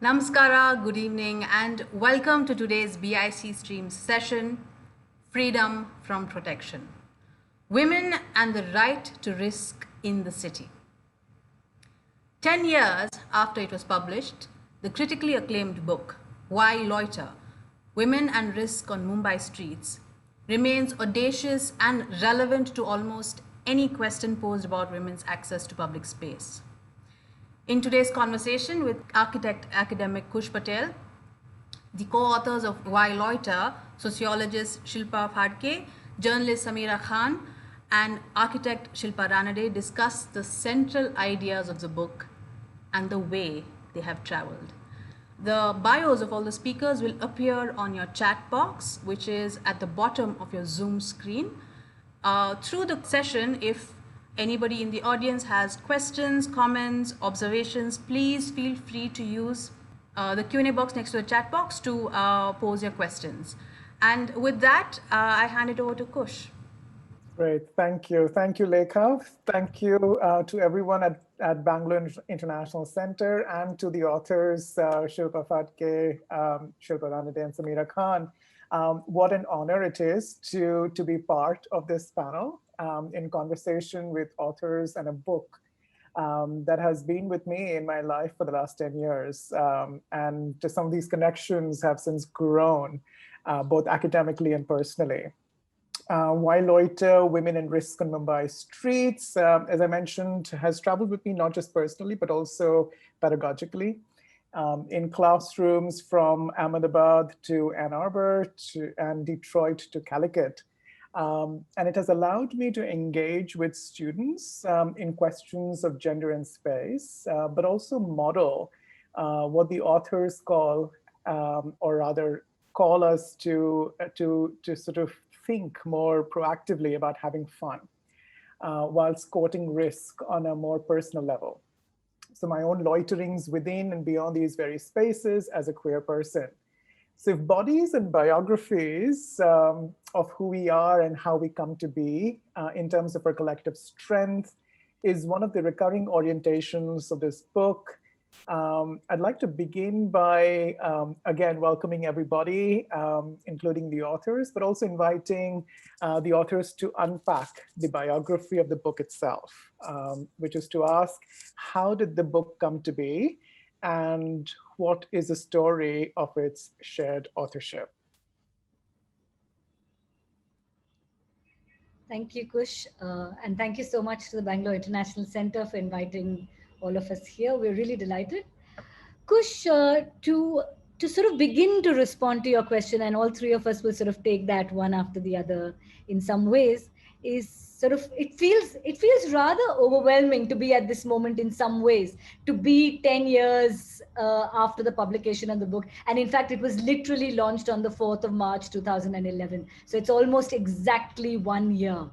Namaskara, good evening, and welcome to today's BIC stream session, Freedom from Protection. Women and the Right to Risk in the City. 10 years after it was published, the critically acclaimed book, Why Loiter? Women and Risk on Mumbai Streets, remains audacious and relevant to almost any question posed about women's access to public space. In today's conversation with architect academic Kush Patel, the co-authors of Why Loiter, sociologist Shilpa Phadke, journalist Sameera Khan, and architect Shilpa Ranade discuss the central ideas of the book and the way they have traveled. The bios of all the speakers will appear on your chat box, which is at the bottom of your Zoom screen. Through the session, if anybody in the audience has questions, comments, observations, please feel free to use the Q&A box next to the chat box to pose your questions. And with that, I hand it over to Kush. Great, thank you. Thank you, Lekha. Thank you to everyone at Bangalore International Center and to the authors, Shilpa Phadke, Shilpa Ranade, and Sameera Khan. What an honor it is to be part of this panel in conversation with authors and a book that has been with me in my life for the last 10 years. And some of these connections have since grown, both academically and personally. Why Loiter? Women and Risk on Mumbai Streets, as I mentioned, has traveled with me not just personally, but also pedagogically. In classrooms from Ahmedabad to Ann Arbor and Detroit to Calicut. And it has allowed me to engage with students in questions of gender and space, but also model what the authors call, or rather call us to sort of think more proactively about having fun whilst courting risk on a more personal level. So my own loiterings within and beyond these very spaces as a queer person. So if bodies and biographies of who we are and how we come to be in terms of our collective strength is one of the recurring orientations of this book, I'd like to begin by, again, welcoming everybody, including the authors, but also inviting the authors to unpack the biography of the book itself, which is to ask, how did the book come to be? And what is the story of its shared authorship? Thank you, Kush. And thank you so much to the Bangalore International Center for inviting all of us here. We're really delighted. Kush, to sort of begin to respond to your question, and all three of us will sort of take that one after the other in some ways, is sort of it feels rather overwhelming to be at this moment in some ways, to be 10 years after the publication of the book. And in fact, it was literally launched on the 4th of March 2011. So it's almost exactly 1 year.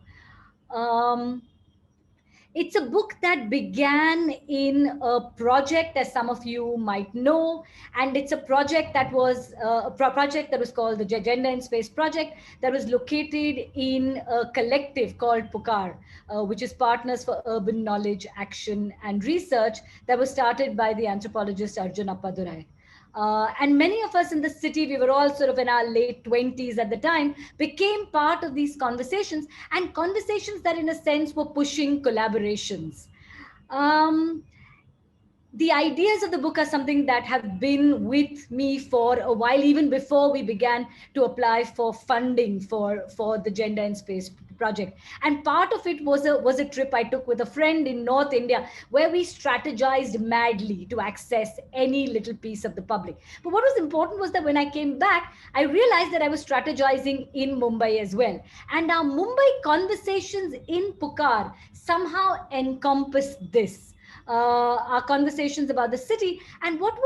It's a book that began in a project, as some of you might know, and it's a project that was project that was called the Gender in Space Project, that was located in a collective called Pukar, which is Partners for Urban Knowledge, Action and Research, that was started by the anthropologist Arjun Appadurai. And many of us in the city, we were all sort of in our late 20s at the time, became part of these conversations, and conversations that in a sense were pushing collaborations. The ideas of the book are something that have been with me for a while, even before we began to apply for funding for the Gender in Space project. And part of it was a trip I took with a friend in North India, where we strategized madly to access any little piece of the public. But what was important was that when I came back, I realized that I was strategizing in Mumbai as well. And our Mumbai conversations in Pukar somehow encompassed this. Our conversations about the city. And what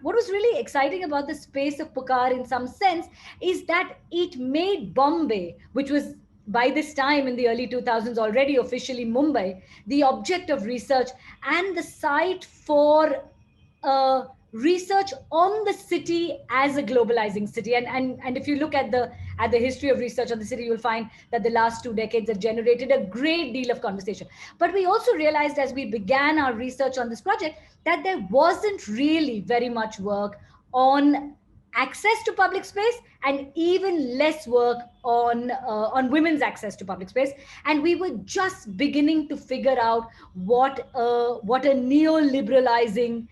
was really exciting about the space of Pukar in some sense is that it made Bombay, which was by this time in the early 2000s already officially Mumbai, the object of research and the site for a research on the city as a globalizing city. And if you look at the history of research on the city, you'll find that the last 2 decades have generated a great deal of conversation. But we also realized as we began our research on this project that there wasn't really very much work on access to public space, and even less work on women's access to public space. And we were just beginning to figure out what a neoliberalizing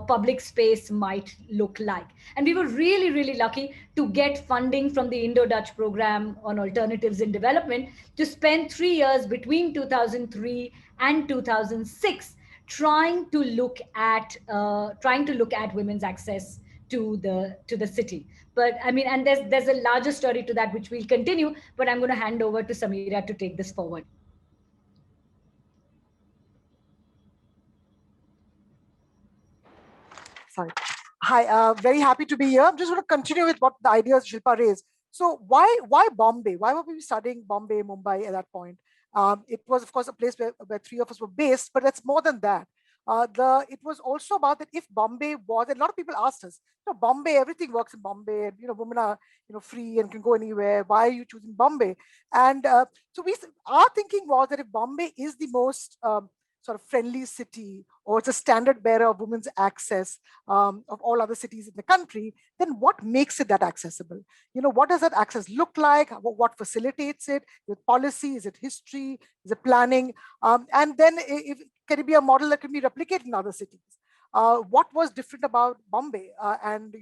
public space might look like. And we were really, really lucky to get funding from the Indo-Dutch program on alternatives in development to spend 3 years between 2003 and 2006 trying to look at women's access to the city. But I mean, and there's a larger story to that which we'll continue, but I'm going to hand over to Sameera to take this forward. Sorry. Hi, very happy to be here. I'm just going to continue with what the ideas Shilpa raised. So why Bombay? Why were we studying Bombay, Mumbai at that point? It was, of course, a place where three of us were based, but it's more than that. It was also about that if Bombay was, and a lot of people asked us, Bombay, everything works in Bombay, and women are free and can go anywhere. Why are you choosing Bombay? And so our thinking was that if Bombay is the most sort of friendly city, or it's a standard bearer of women's access of all other cities in the country, then what makes it that accessible? What does that access look like? What facilitates it? Is it policy? Is it history? Is it planning? And then can it be a model that can be replicated in other cities? What was different about Bombay and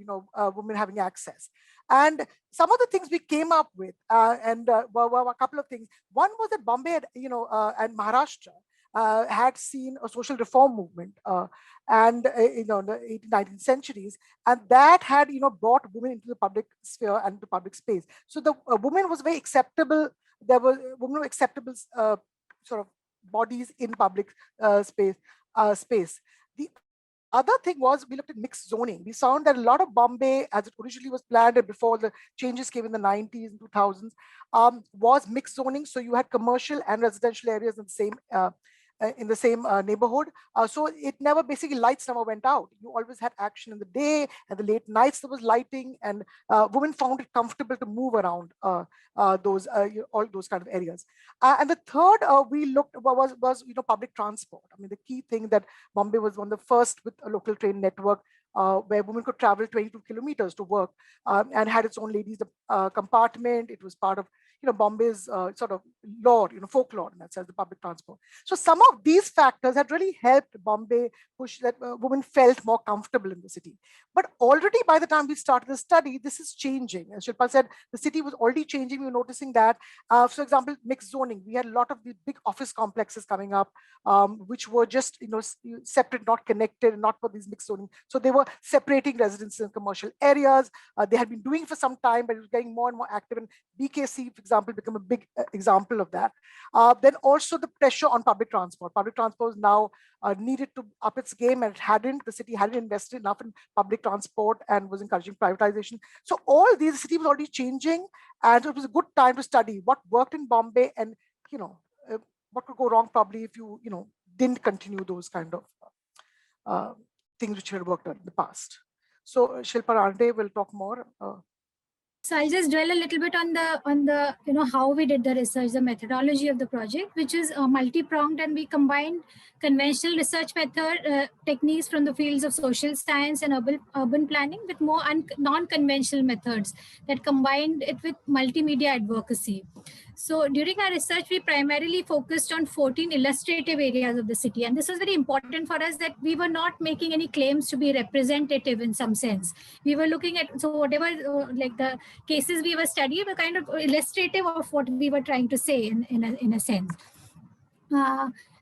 women having access? And some of the things we came up with, were a couple of things. One was that Bombay had, and Maharashtra had seen a social reform movement in the 18th, 19th centuries, and that had brought women into the public sphere and the public space. So the woman was very acceptable. There were women were acceptable sort of bodies in public space. The other thing was we looked at mixed zoning. We found that a lot of Bombay, as it originally was planned and before the changes came in the 90s and 2000s, was mixed zoning. So you had commercial and residential areas in the same neighborhood. So it never, basically lights never went out. You always had action in the day, and the late nights there was lighting, and women found it comfortable to move around all those kind of areas. And the third we looked was public transport. I mean, the key thing that Bombay was one of the first with a local train network where women could travel 22 kilometers to work, and had its own ladies compartment. It was part of Bombay's sort of lore, folklore, and that says the public transport. So some of these factors had really helped Bombay push that women felt more comfortable in the city. But already by the time we started the study, this is changing. As Shilpa said, the city was already changing. We were noticing that, for example, mixed zoning. We had a lot of these big office complexes coming up, which were just separate, not connected, not for these mixed zoning. So they were separating residents in commercial areas. They had been doing it for some time, but it was getting more and more active. And BKC, for example, become a big example of that. Then also the pressure on public transport. Public transport is now needed to up its game, and it hadn't. The city hadn't invested enough in public transport and was encouraging privatization. So all these, the city was already changing, and it was a good time to study what worked in Bombay, and what could go wrong probably if you didn't continue those kind of things which had worked on in the past. So Shilpa Ranade will talk more. So I'll just dwell a little bit on the how we did the research, the methodology of the project, which is multi-pronged, and we combined conventional research method techniques from the fields of social science and urban planning with more non-conventional methods that combined it with multimedia advocacy. So during our research, we primarily focused on 14 illustrative areas of the city. And this was very important for us, that we were not making any claims to be representative in some sense. We were looking at, so whatever like the cases we were studying were kind of illustrative of what we were trying to say in a sense.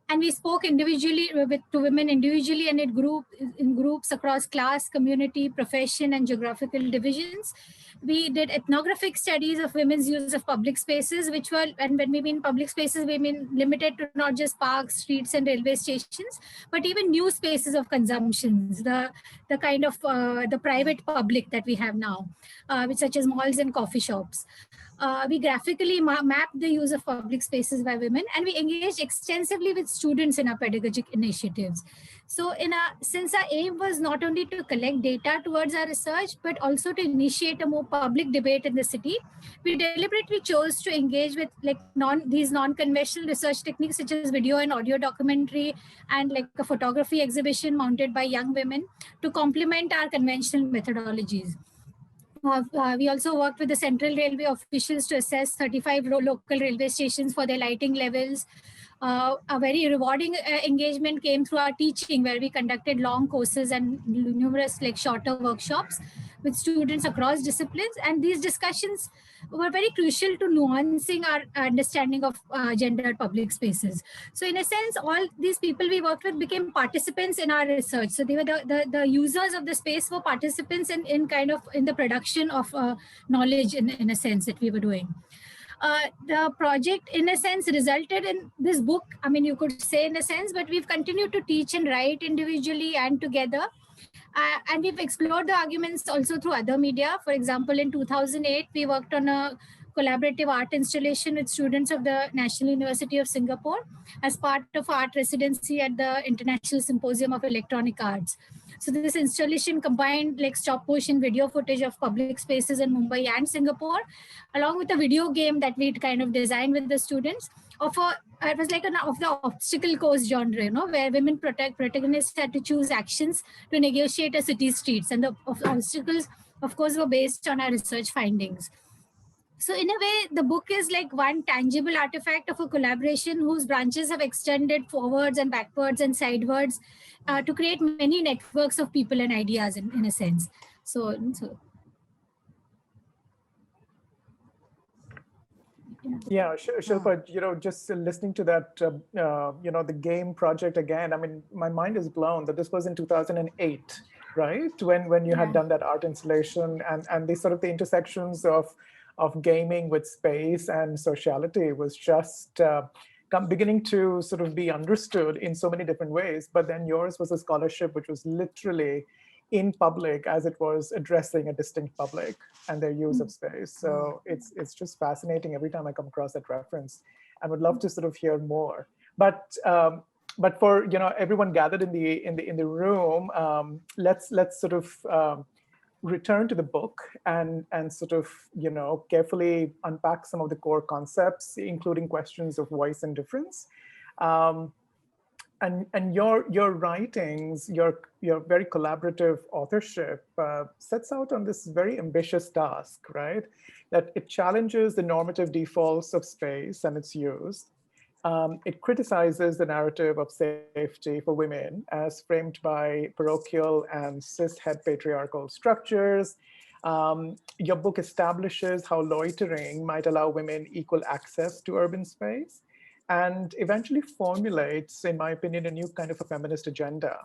And we spoke individually to women individually and in groups across class, community, profession, and geographical divisions. We did ethnographic studies of women's use of public spaces, which were, and when we mean public spaces, we mean limited to not just parks, streets, and railway stations, but even new spaces of consumptions. The the kind of the private public that we have now, which such as malls and coffee shops. We graphically map the use of public spaces by women, and we engaged extensively with students in our pedagogic initiatives. So since our aim was not only to collect data towards our research, but also to initiate a more public debate in the city, we deliberately chose to engage with like these non-conventional research techniques such as video and audio documentary and like a photography exhibition mounted by young women to complement our conventional methodologies. We also worked with the Central Railway officials to assess 35 local railway stations for their lighting levels. A very rewarding engagement came through our teaching, where we conducted long courses and numerous like shorter workshops with students across disciplines. And these discussions were very crucial to nuancing our understanding of gendered public spaces. So in a sense, all these people we worked with became participants in our research. So they were the users of the space were participants in kind of in the production of knowledge in a sense that we were doing. The project, in a sense, resulted in this book. I mean, you could say in a sense, but we've continued to teach and write individually and together. And we've explored the arguments also through other media. For example, in 2008, we worked on a collaborative art installation with students of the National University of Singapore as part of art residency at the International Symposium of Electronic Arts. So this installation combined like stop motion video footage of public spaces in Mumbai and Singapore, along with a video game that we'd kind of designed with the students. It was like of the obstacle course genre, you know, where women protagonists had to choose actions to negotiate a city's streets, and the obstacles, of course, were based on our research findings. So in a way, the book is like one tangible artifact of a collaboration whose branches have extended forwards and backwards and sidewards to create many networks of people and ideas in a sense. So yeah, Shilpa, you know, just listening to that, you know, the game project again, I mean, my mind is blown that this was in 2008, right? When you had done that art installation, and the sort of the intersections of gaming with space and sociality was just beginning to sort of be understood in so many different ways. But then yours was a scholarship which was literally in public as it was addressing a distinct public and their use of space. So it's just fascinating every time I come across that reference, and would love to sort of hear more. But for, you know, everyone gathered in the room, let's sort of return to the book and sort of, you know, carefully unpack some of the core concepts, including questions of voice and difference. And your writings, your very collaborative authorship sets out on this very ambitious task, right? That it challenges the normative defaults of space and its use. It criticizes the narrative of safety for women as framed by parochial and cis-het patriarchal structures. Your book establishes how loitering might allow women equal access to urban space, and eventually formulates, in my opinion, a new kind of a feminist agenda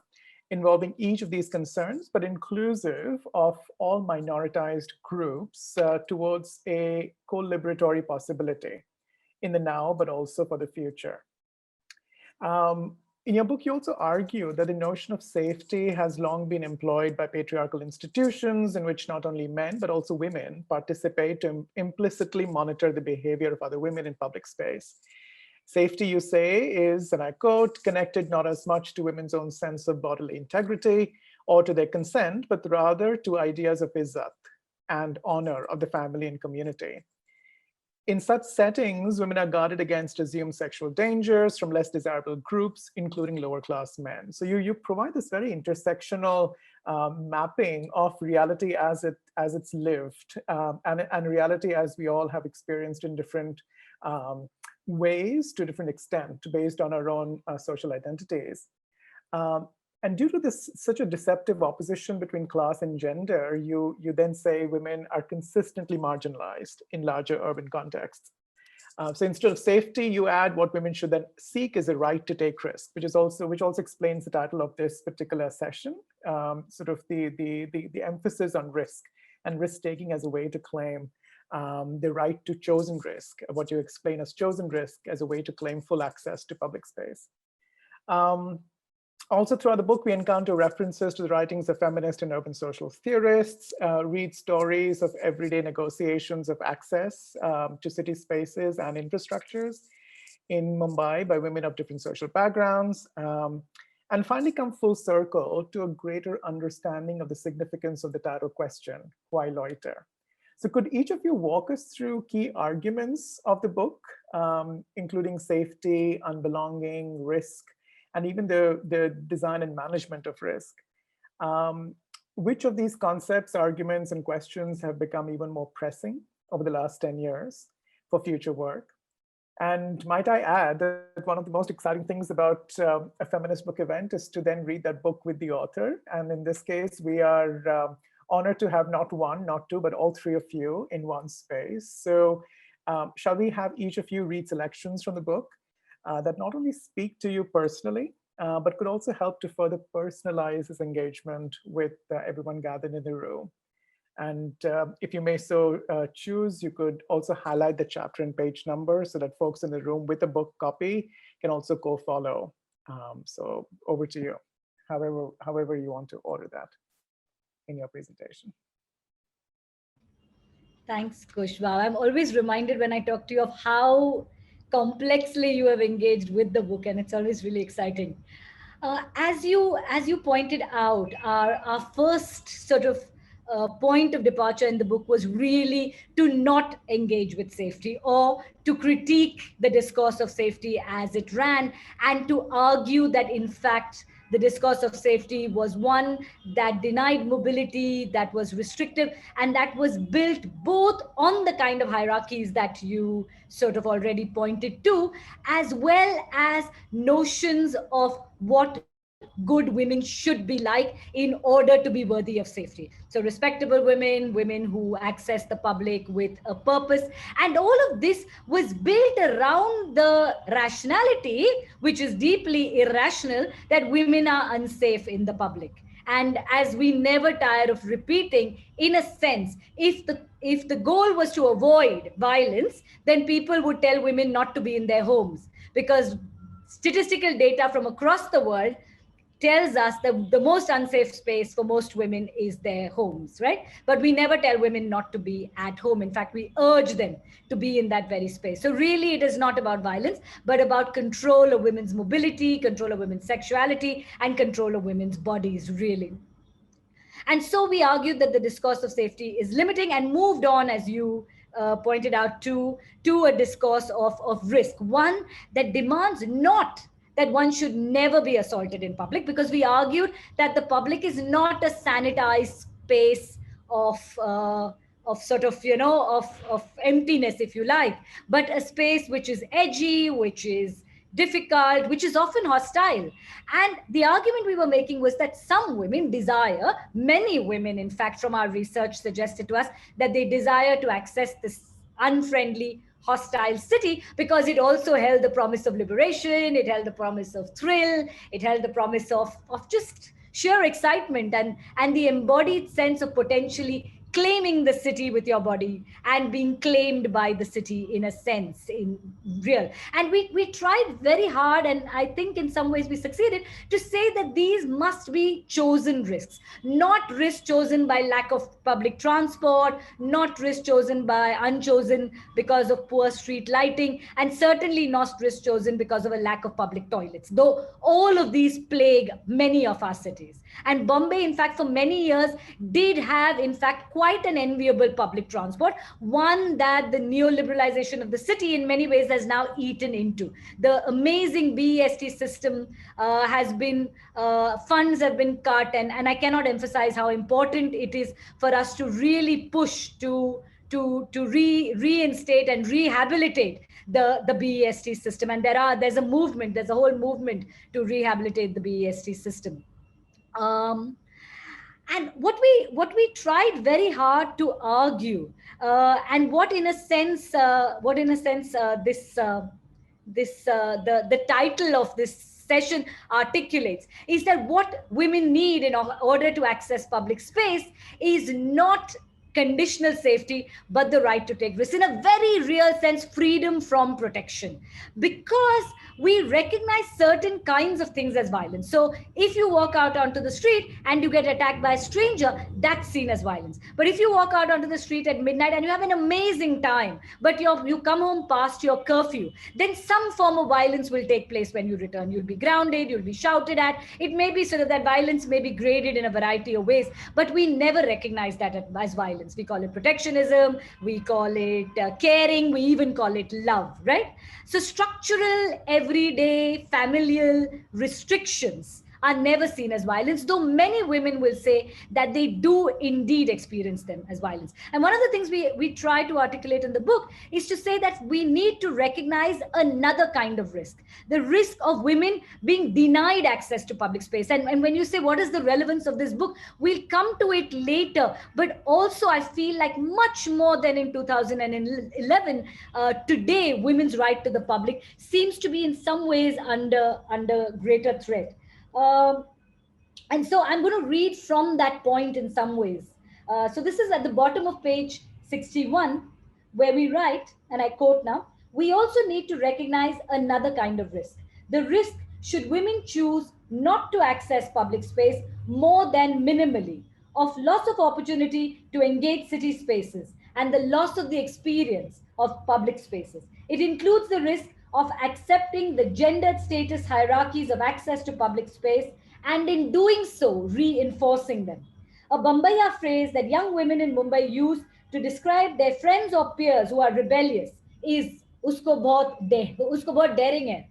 involving each of these concerns, but inclusive of all minoritized groups towards a co-liberatory possibility in the now, but also for the future. In your book, you also argue that the notion of safety has long been employed by patriarchal institutions in which not only men, but also women participate to implicitly monitor the behavior of other women in public space. Safety, you say, is, and I quote, connected not as much to women's own sense of bodily integrity or to their consent, but rather to ideas of izzat and honor of the family and community. In such settings, women are guarded against assumed sexual dangers from less desirable groups, including lower class men. So you provide this very intersectional mapping of reality as it's lived, and reality as we all have experienced in different ways to a different extent based on our own social identities. And due to this such a deceptive opposition between class and gender, you then say women are consistently marginalized in larger urban contexts. So instead of safety, you add what women should then seek is a right to take risk, which also explains the title of this particular session, sort of the emphasis on risk and risk taking as a way to claim the right to chosen risk, what you explain as chosen risk as a way to claim full access to public space. Also, throughout the book, we encounter references to the writings of feminist and urban social theorists, read stories of everyday negotiations of access to city spaces and infrastructures in Mumbai by women of different social backgrounds, and finally come full circle to a greater understanding of the significance of the title question, why loiter? So could each of you walk us through key arguments of the book, including safety, unbelonging, risk, and even the design and management of risk? Which of these concepts, arguments, and questions have become even more pressing over the last 10 years for future work? And might I add that one of the most exciting things about a feminist book event is to then read that book with the author. And in this case, we are honored to have not one, not two, but all three of you in one space. So shall we have each of you read selections from the book that not only speak to you personally, but could also help to further personalize this engagement with everyone gathered in the room. And if you may so choose, you could also highlight the chapter and page number so that folks in the room with a book copy can also co-follow. So over to you, however you want to order that in your presentation. Thanks, Kush. Wow, I'm always reminded when I talk to you of how complexly you have engaged with the book, and it's always really exciting. As you pointed out, our first sort of point of departure in the book was really to not engage with safety or to critique the discourse of safety as it ran, and to argue that in fact the discourse of safety was one that denied mobility, that was restrictive, and that was built both on the kind of hierarchies that you sort of already pointed to, as well as notions of what good women should be like in order to be worthy of safety. So respectable women, women who access the public with a purpose, and all of this was built around the rationality, which is deeply irrational, that women are unsafe in the public. And as we never tire of repeating, in a sense, if the goal was to avoid violence, then people would tell women not to be in their homes, because statistical data from across the world tells us that the most unsafe space for most women is their homes, right? But we never tell women not to be at home. In fact, we urge them to be in that very space. So really, it is not about violence, but about control of women's mobility, control of women's sexuality, and control of women's bodies, really. And so we argued that the discourse of safety is limiting, and moved on, as you pointed out, to a discourse of risk, one that demands not that one should never be assaulted in public, because we argued that the public is not a sanitized space of sort of, of emptiness, if you like, but a space which is edgy, which is difficult, which is often hostile. And the argument we were making was that some women desire, many women, in fact, from our research suggested to us, that they desire to access this unfriendly, hostile city, because it also held the promise of liberation, it held the promise of thrill, it held the promise of just sheer excitement, and the embodied sense of potentially claiming the city with your body and being claimed by the city in a sense, in real. And we tried very hard, and I think in some ways we succeeded, to say that these must be chosen risks, not risks chosen by lack of public transport, not risks chosen by unchosen because of poor street lighting, and certainly not risks chosen because of a lack of public toilets, though all of these plague many of our cities. And Bombay, in fact, for many years did have, in fact, quite an enviable public transport, one that the neoliberalization of the city in many ways has now eaten into. The amazing BEST system has been, funds have been cut, and I cannot emphasize how important it is for us to really push to reinstate and rehabilitate the BEST system. And there's a movement, there's a whole movement to rehabilitate the BEST system. And what we tried very hard to argue, and what in a sense the title of this session articulates, is that what women need in order to access public space is not conditional safety, but the right to take risks. In a very real sense, freedom from protection. Because we recognize certain kinds of things as violence. So if you walk out onto the street and you get attacked by a stranger, that's seen as violence. But if you walk out onto the street at midnight and you have an amazing time, but you come home past your curfew, then some form of violence will take place when you return. You'll be grounded, you'll be shouted at. It may be sort of that violence may be graded in a variety of ways, but we never recognize that as violence. We call it protectionism, we call it caring, we even call it love, right? So structural, everyday, familial restrictions are never seen as violence, though many women will say that they do indeed experience them as violence. And one of the things we try to articulate in the book is to say that we need to recognize another kind of risk, the risk of women being denied access to public space. And when you say, what is the relevance of this book? We'll come to it later. But also, I feel like much more than in 2011, today, women's right to the public seems to be in some ways under greater threat. And so I'm going to read from that point in some ways. So this is at the bottom of page 61, where we write, and I quote now, we also need to recognize another kind of risk. The risk should women choose not to access public space more than minimally, of loss of opportunity to engage city spaces and the loss of the experience of public spaces. It includes the risk of accepting the gendered status hierarchies of access to public space, and in doing so, reinforcing them. A Bombaya phrase that young women in Mumbai use to describe their friends or peers who are rebellious is usko bahut daring hai.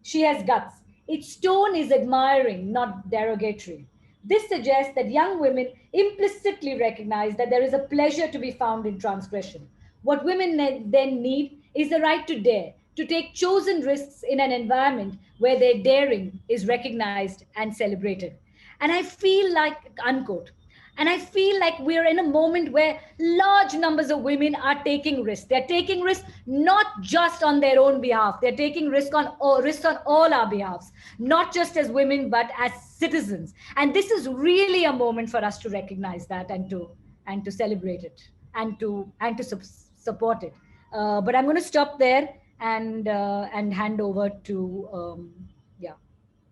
She has guts. Its tone is admiring, not derogatory. This suggests that young women implicitly recognize that there is a pleasure to be found in transgression. What women then need is the right to dare, to take chosen risks in an environment where their daring is recognized and celebrated. And I feel like, unquote, and I feel like we're in a moment where large numbers of women are taking risks. They're taking risks not just on their own behalf. They're taking risks on all our behalves, not just as women, but as citizens. And this is really a moment for us to recognize that and to celebrate it and to support it. But I'm going to stop there and hand over to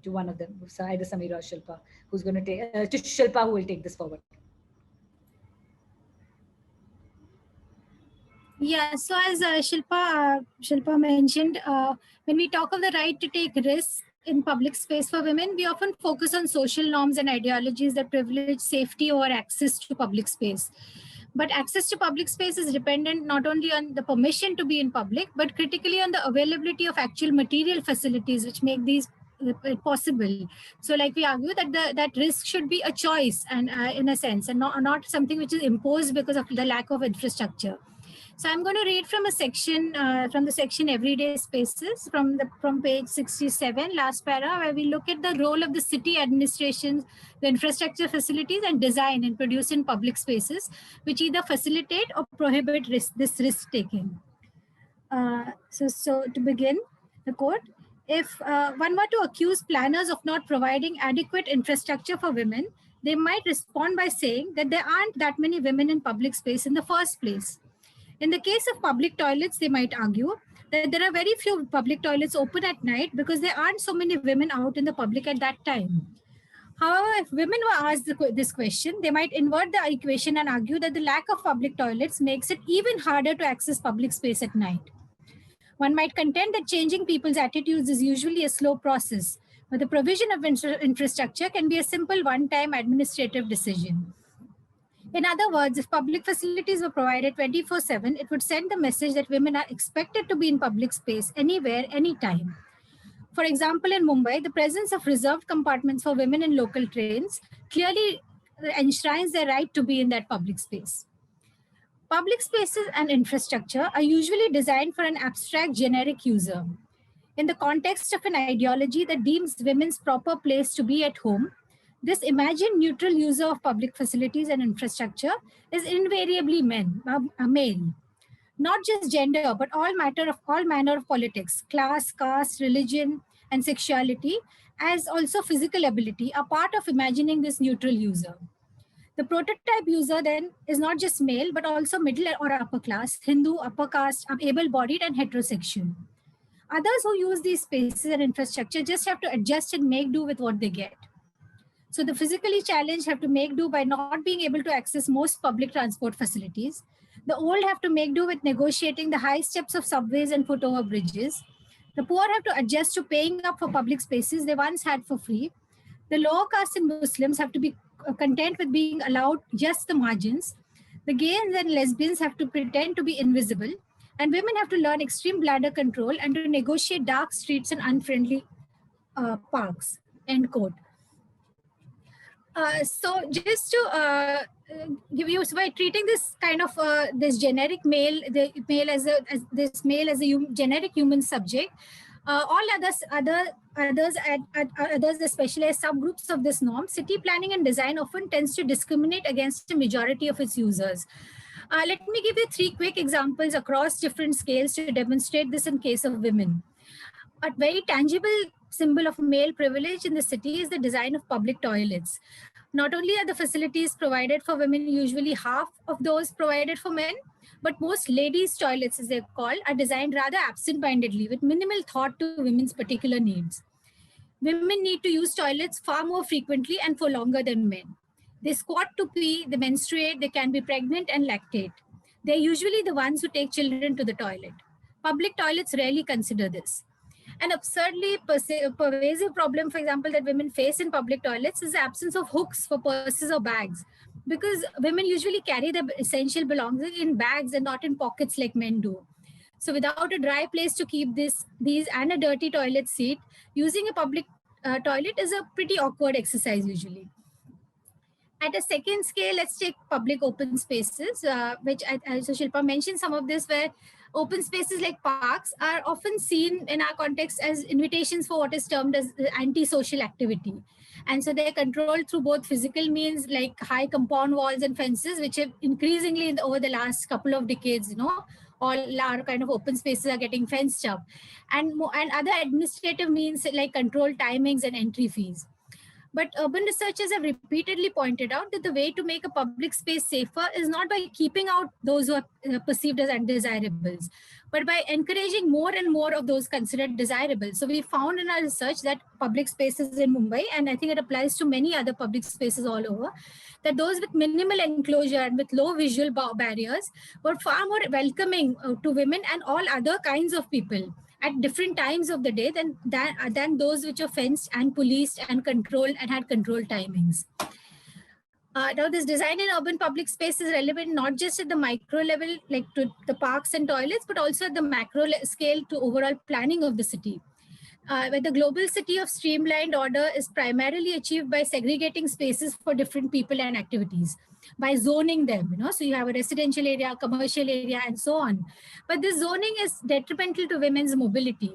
to one of them, so either Sameera or Shilpa, who's going to take to Shilpa, who will take this forward. Yeah, so as Shilpa mentioned, when we talk of the right to take risks in public space for women, we often focus on social norms and ideologies that privilege safety or access to public space. But access to public space is dependent not only on the permission to be in public, but critically on the availability of actual material facilities which make these possible. So like we argue that that risk should be a choice, and in a sense, and not something which is imposed because of the lack of infrastructure. So I'm going to read from a section, from the section Everyday Spaces, from page 67, last para, where we look at the role of the city administrations, the infrastructure facilities and design in producing public spaces, which either facilitate or prohibit this risk-taking. So to begin, the quote, if one were to accuse planners of not providing adequate infrastructure for women, they might respond by saying that there aren't that many women in public space in the first place. In the case of public toilets, they might argue that there are very few public toilets open at night because there aren't so many women out in the public at that time. However, if women were asked this question, they might invert the equation and argue that the lack of public toilets makes it even harder to access public space at night. One might contend that changing people's attitudes is usually a slow process, but the provision of infrastructure can be a simple one-time administrative decision. In other words, if public facilities were provided 24/7, it would send the message that women are expected to be in public space anywhere, anytime. For example, in Mumbai, the presence of reserved compartments for women in local trains clearly enshrines their right to be in that public space. Public spaces and infrastructure are usually designed for an abstract generic user. In the context of an ideology that deems women's proper place to be at home, this imagined neutral user of public facilities and infrastructure is invariably male. Not just gender, but all manner of politics, class, caste, religion, and sexuality, as also physical ability, are part of imagining this neutral user. The prototype user then is not just male, but also middle or upper class, Hindu, upper caste, able-bodied, and heterosexual. Others who use these spaces and infrastructure just have to adjust and make do with what they get. So the physically challenged have to make do by not being able to access most public transport facilities. The old have to make do with negotiating the high steps of subways and foot-over bridges. The poor have to adjust to paying up for public spaces they once had for free. The lower caste and Muslims have to be content with being allowed just the margins. The gays and lesbians have to pretend to be invisible. And women have to learn extreme bladder control and to negotiate dark streets and unfriendly parks. End quote. So just to give you, so by treating this kind of this generic male, the male as a generic human subject, all others, especially as subgroups of this norm, city planning and design often tends to discriminate against the majority of its users. Let me give you 3 quick examples across different scales to demonstrate this in case of women. A very tangible symbol of male privilege in the city is the design of public toilets. Not only are the facilities provided for women usually half of those provided for men, but most ladies' toilets, as they're called, are designed rather absent-mindedly with minimal thought to women's particular needs. Women need to use toilets far more frequently and for longer than men. They squat to pee, they menstruate, they can be pregnant and lactate. They're usually the ones who take children to the toilet. Public toilets rarely consider this. An absurdly pervasive problem, for example, that women face in public toilets is the absence of hooks for purses or bags, because women usually carry their essential belongings in bags and not in pockets like men do. So without a dry place to keep these and a dirty toilet seat, using a public toilet is a pretty awkward exercise usually. At a second scale, let's take public open spaces, which so Shilpa mentioned some of this, where open spaces like parks are often seen in our context as invitations for what is termed as anti-social activity. And so they're controlled through both physical means like high compound walls and fences, which have increasingly over the last couple of decades, all our kind of open spaces are getting fenced up. And other administrative means like controlled timings and entry fees. But urban researchers have repeatedly pointed out that the way to make a public space safer is not by keeping out those who are perceived as undesirables, but by encouraging more and more of those considered desirable. So we found in our research that public spaces in Mumbai, and I think it applies to many other public spaces all over, that those with minimal enclosure and with low visual barriers were far more welcoming to women and all other kinds of people at different times of the day than those which are fenced and policed and controlled and had controlled timings. Now, this design in urban public space is relevant not just at the micro level, like to the parks and toilets, but also at the macro scale to overall planning of the city. Where the global city of streamlined order is primarily achieved by segregating spaces for different people and activities, by zoning them, so you have a residential area, commercial area, and so on. But this zoning is detrimental to women's mobility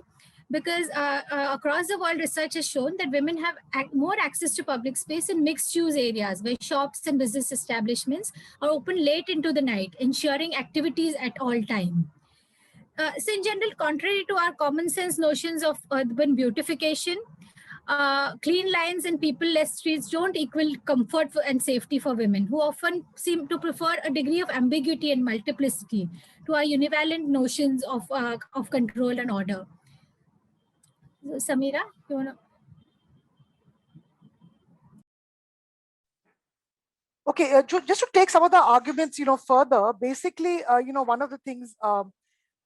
because across the world, research has shown that women have more access to public space in mixed-use areas where shops and business establishments are open late into the night, ensuring activities at all times. So in general, contrary to our common sense notions of urban beautification, clean lines and people-less streets don't equal comfort and safety for women, who often seem to prefer a degree of ambiguity and multiplicity to our univalent notions of control and order. So, Sameera, you want to? Okay, just to take some of the arguments, further, basically, one of the things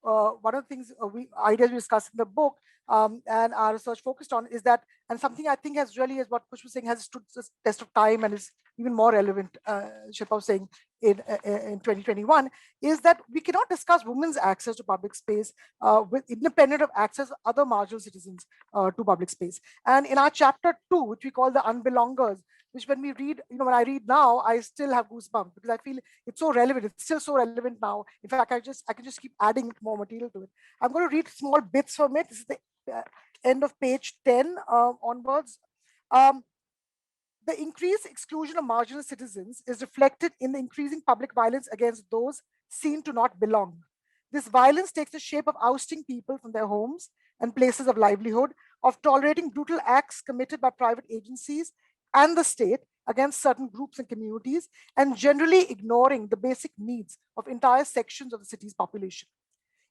ideas we discussed in the book and our research focused on is that, and something I think has really, as what Kush was saying, has stood the test of time and is even more relevant, Shilpa was saying, in 2021, is that we cannot discuss women's access to public space with independent of access of other marginal citizens to public space. And in our chapter 2, which we call the unbelongers, which when we read, when I read now, I still have goosebumps because I feel it's so relevant. It's still so relevant now. In fact, I can just keep adding more material to it. I'm going to read small bits from it. This is the end of page 10 onwards. The increased exclusion of marginal citizens is reflected in the increasing public violence against those seen to not belong. This violence takes the shape of ousting people from their homes and places of livelihood, of tolerating brutal acts committed by private agencies and the state, against certain groups and communities, and generally ignoring the basic needs of entire sections of the city's population.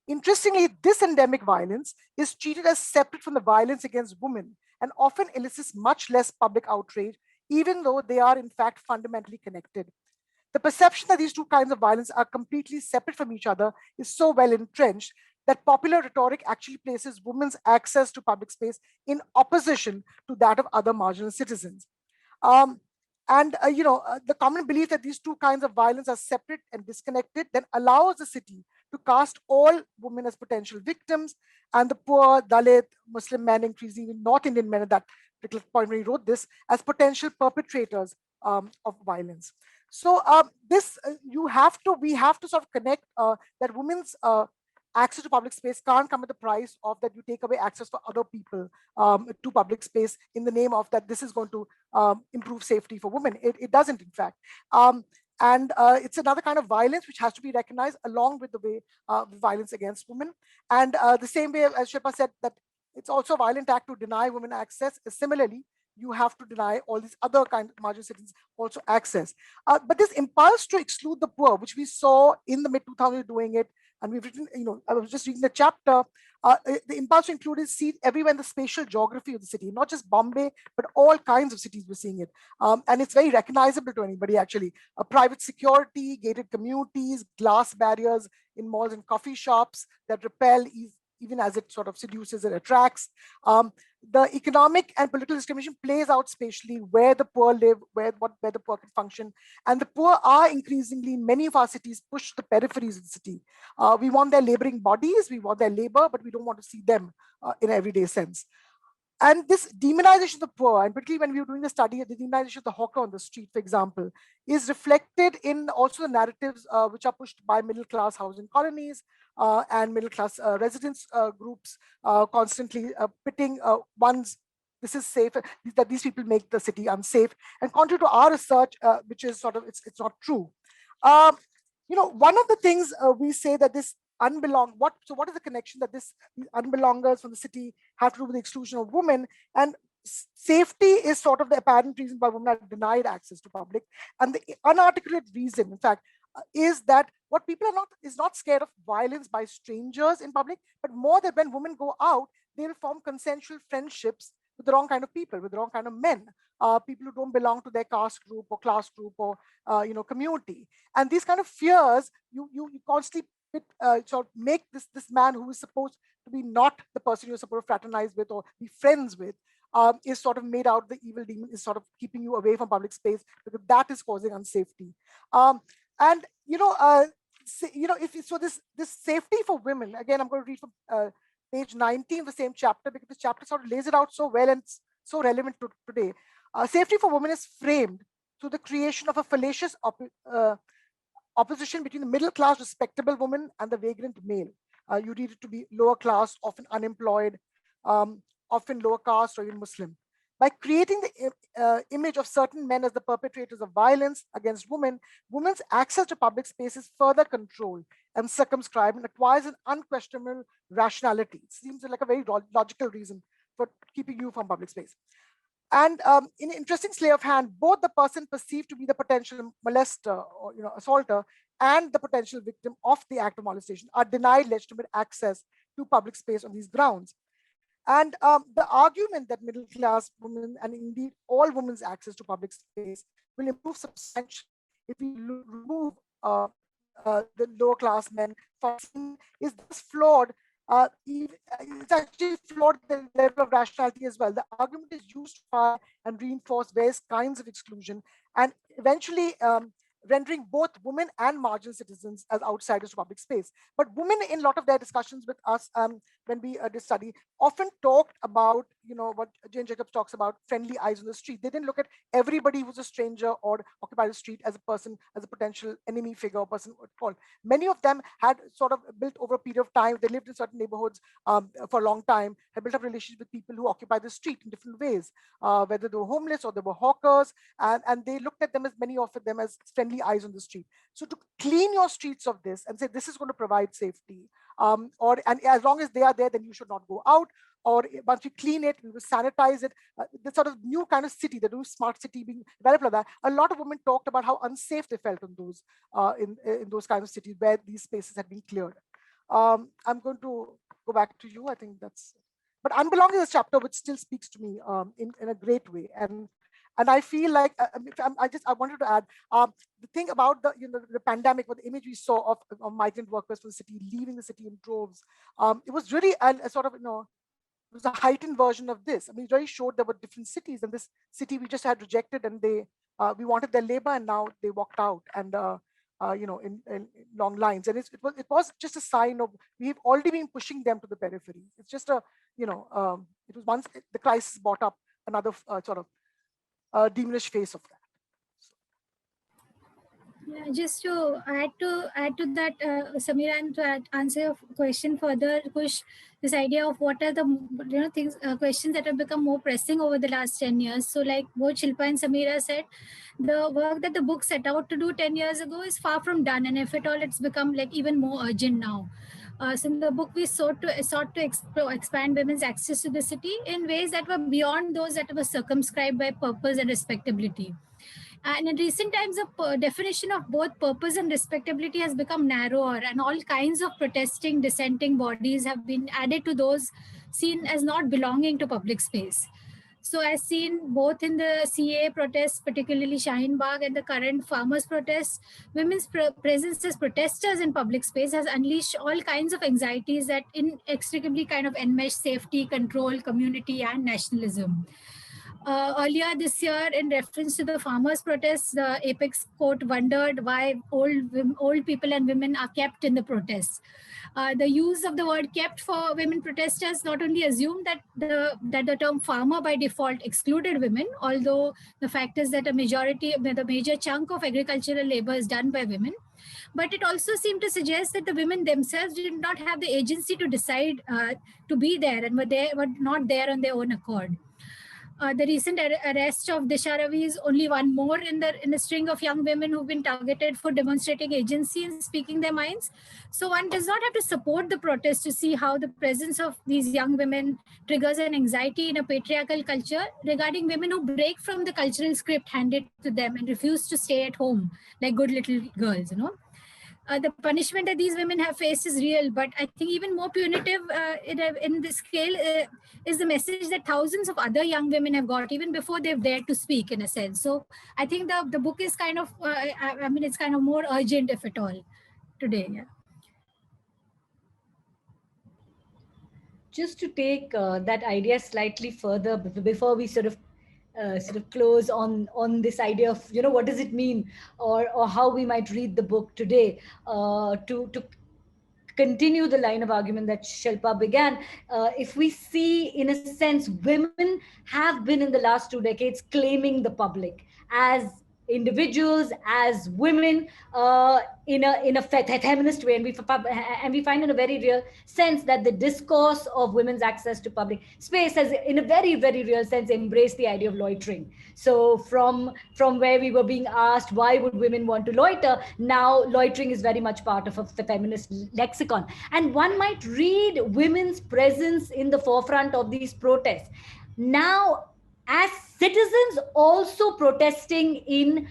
Interestingly, this endemic violence is treated as separate from the violence against women and often elicits much less public outrage, even though they are in fact fundamentally connected. The perception that these two kinds of violence are completely separate from each other is so well entrenched that popular rhetoric actually places women's access to public space in opposition to that of other marginal citizens. Um, the common belief that these two kinds of violence are separate and disconnected then allows the city to cast all women as potential victims, and the poor, Dalit, Muslim men, increasingly even North Indian men at that particular point when he wrote this, as potential perpetrators of violence. So we have to sort of connect that women's access to public space can't come at the price of that you take away access for other people to public space in the name of that this is going to improve safety for women. It doesn't, in fact. It's another kind of violence which has to be recognized along with the way violence against women. And the same way as Shilpa said, that it's also a violent act to deny women access. Similarly, you have to deny all these other kind of marginal citizens also access. But this impulse to exclude the poor, which we saw in the mid-2000s doing it, and we've written, I was just reading the chapter, the impulse to include is see everywhere in the spatial geography of the city, not just Bombay, but all kinds of cities we're seeing it. And it's very recognizable to anybody, actually. Private security, gated communities, glass barriers in malls and coffee shops that repel even as it sort of seduces and attracts. The economic and political discrimination plays out spatially where the poor live, where the poor can function. And the poor are increasingly, in many of our cities, pushed to the peripheries of the city. We want their laboring bodies, we want their labor, but we don't want to see them in an everyday sense. And this demonization of the poor, and particularly when we were doing the study, the demonization of the hawker on the street, for example, is reflected in also the narratives which are pushed by middle-class housing colonies and middle-class residents groups, constantly pitting this is safe, that these people make the city unsafe. And contrary to our research, which is sort of, it's not true. One of the things we say that this what is the connection that these unbelongers from the city have to do with the exclusion of women? And safety is sort of the apparent reason why women are denied access to public. And the unarticulate reason, in fact, is that what people are not scared of violence by strangers in public, but more that when women go out, they will form consensual friendships with the wrong kind of people, with the wrong kind of men, people who don't belong to their caste group or class group or community. And these kind of fears, you constantly sort of make this man who is supposed to be not the person you're supposed to fraternize with or be friends with, is sort of made out, the evil demon is sort of keeping you away from public space, because that is causing unsafety. This safety for women, again, I'm going to read from page 19 of the same chapter, because the chapter sort of lays it out so well and it's so relevant to today. Safety for women is framed through the creation of a fallacious opposition between the middle-class respectable woman and the vagrant male. You read it to be lower class, often unemployed, often lower caste or even Muslim. By creating the image of certain men as the perpetrators of violence against women, women's access to public space is further controlled and circumscribed and acquires an unquestionable rationality. It seems like a very logical reason for keeping you from public space. And in an interesting sleight of hand, both the person perceived to be the potential molester or assaulter and the potential victim of the act of molestation are denied legitimate access to public space on these grounds. And the argument that middle-class women, and indeed all women's access to public space, will improve substantially if we remove the lower-class men is thus flawed. It's actually flawed at the level of rationality as well. The argument is used to find and reinforce various kinds of exclusion, and eventually rendering both women and marginal citizens as outsiders to public space. But women, in a lot of their discussions with us when we did study, often talked about, what Jane Jacobs talks about, friendly eyes on the street. They didn't look at everybody who's a stranger or occupied the street as a person, as a potential enemy figure or person called. Many of them had sort of built over a period of time. They lived in certain neighborhoods for a long time, had built up relationships with people who occupy the street in different ways, whether they were homeless or they were hawkers, and they looked at them, as many of them, as friendly eyes on the street. So to clean your streets of this and say this is going to provide safety, And as long as they are there, then you should not go out. Or once we clean it, we will sanitize it. The sort of new kind of city, the new smart city being developed like that. A lot of women talked about how unsafe they felt in those kinds of cities where these spaces had been cleared. I'm going to go back to you. I think that's. But unbelonging is a chapter which still speaks to me in a great way, and I feel like I wanted to add the thing about the pandemic, what the image we saw of migrant workers from the city leaving the city in droves. It was really a sort of it was a heightened version of this. I mean, it really showed there were different cities, and this city we just had rejected, and we wanted their labor, and now they walked out, and in long lines. And it was just a sign of we've already been pushing them to the periphery. It's just it was once the crisis brought up another sort of demonish face of that. Yeah, just to add to that, Sameera, and to answer your question further, Kush, this idea of what are the things, questions that have become more pressing over the last 10 years. So, like both Shilpa and Sameera said, the work that the book set out to do 10 years ago is far from done, and if at all, it's become like even more urgent now. So in the book, we sought to expand women's access to the city in ways that were beyond those that were circumscribed by purpose and respectability. And in recent times, the definition of both purpose and respectability has become narrower, and all kinds of protesting, dissenting bodies have been added to those seen as not belonging to public space. So as seen both in the CAA protests, particularly Shaheen Bagh, and the current farmers' protests, women's presence as protesters in public space has unleashed all kinds of anxieties that inextricably kind of enmesh safety, control, community, and nationalism. Earlier this year, in reference to the farmers' protests, the Apex Court wondered why old people and women are kept in the protests. The use of the word "kept" for women protesters not only assumed that the term farmer by default excluded women, although the fact is that the major chunk of agricultural labor is done by women, but it also seemed to suggest that the women themselves did not have the agency to decide to be there, and were not there on their own accord. The recent arrest of Disha Ravi is only one more in the string of young women who've been targeted for demonstrating agency and speaking their minds. So one does not have to support the protest to see how the presence of these young women triggers an anxiety in a patriarchal culture regarding women who break from the cultural script handed to them and refuse to stay at home like good little girls, the punishment that these women have faced is real, but I think even more punitive in this scale is the message that thousands of other young women have got even before they've dared to speak, in a sense. So I think the book is kind of, it's kind of more urgent, if at all, today. Yeah. Just to take that idea slightly further before we sort of close on this idea of what does it mean, or how we might read the book today, to continue the line of argument that Shilpa began. If we see, in a sense, women have been in the last 2 decades claiming the public as individuals, as women, in a feminist way, and we find in a very real sense that the discourse of women's access to public space has, in a very, very real sense, embraced the idea of loitering. So from where we were being asked why would women want to loiter, now loitering is very much part of a feminist lexicon, and one might read women's presence in the forefront of these protests now as citizens also protesting in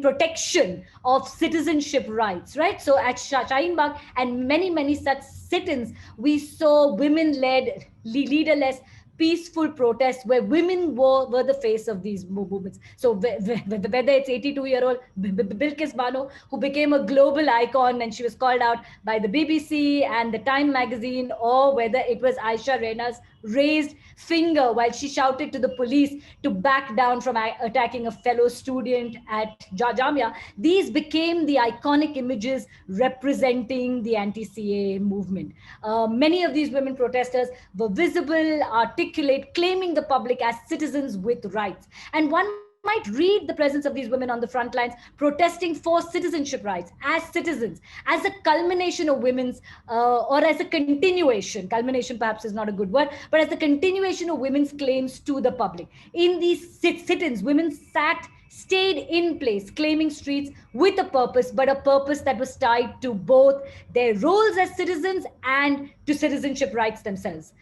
protection of citizenship rights, right? So at Shaheen Bagh and many such sit-ins, we saw women-led, leaderless, peaceful protests where women were the face of these movements. So whether it's 82-year-old Bilkis Bano, who became a global icon and she was called out by the BBC and the Time magazine, or whether it was Aisha Rena's raised finger while she shouted to the police to back down from attacking a fellow student at Jamia, these became the iconic images representing the anti-CAA movement. Many of these women protesters were visible, articulate, claiming the public as citizens with rights. And one might read the presence of these women on the front lines protesting for citizenship rights as citizens, as a culmination of women's, or as a continuation, culmination perhaps is not a good word, but as a continuation of women's claims to the public. In these sit-ins, women sat stayed in place, claiming streets with a purpose, but a purpose that was tied to both their roles as citizens and to citizenship rights themselves.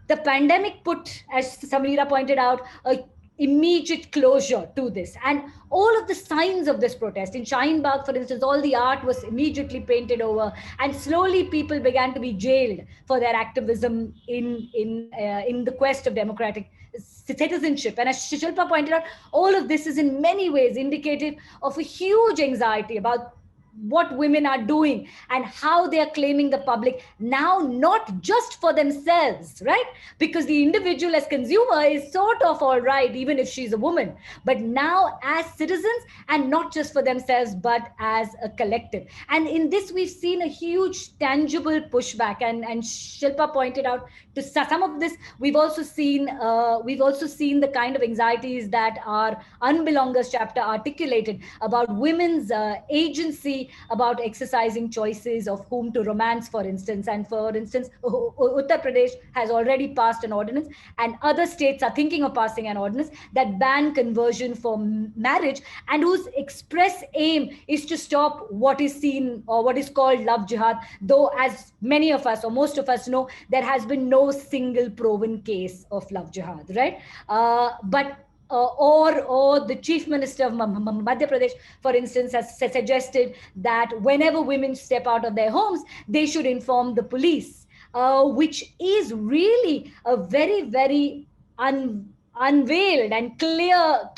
The pandemic put, as Sameera pointed out, a immediate closure to this, and all of the signs of this protest in Shaheen Bagh, for instance, all the art was immediately painted over, and slowly people began to be jailed for their activism in the quest of democratic citizenship. And as Shilpa pointed out, all of this is in many ways indicative of a huge anxiety about what women are doing and how they are claiming the public now, not just for themselves, right? Because the individual as consumer is sort of all right, even if she's a woman, but now as citizens, and not just for themselves, but as a collective. And in this, we've seen a huge tangible pushback, and Shilpa pointed out to some of this. We've also seen the kind of anxieties that our Unbelongers chapter articulated about women's agency, about exercising choices of whom to romance, for instance. And for instance, Uttar Pradesh has already passed an ordinance, and other states are thinking of passing an ordinance that ban conversion for marriage, and whose express aim is to stop what is seen or what is called love jihad. Though, as many of us or most of us know, there has been no single proven case of love jihad, right? Or the chief minister of Madhya Pradesh, for instance, has suggested that whenever women step out of their homes, they should inform the police, which is really a very, very unveiled and clear,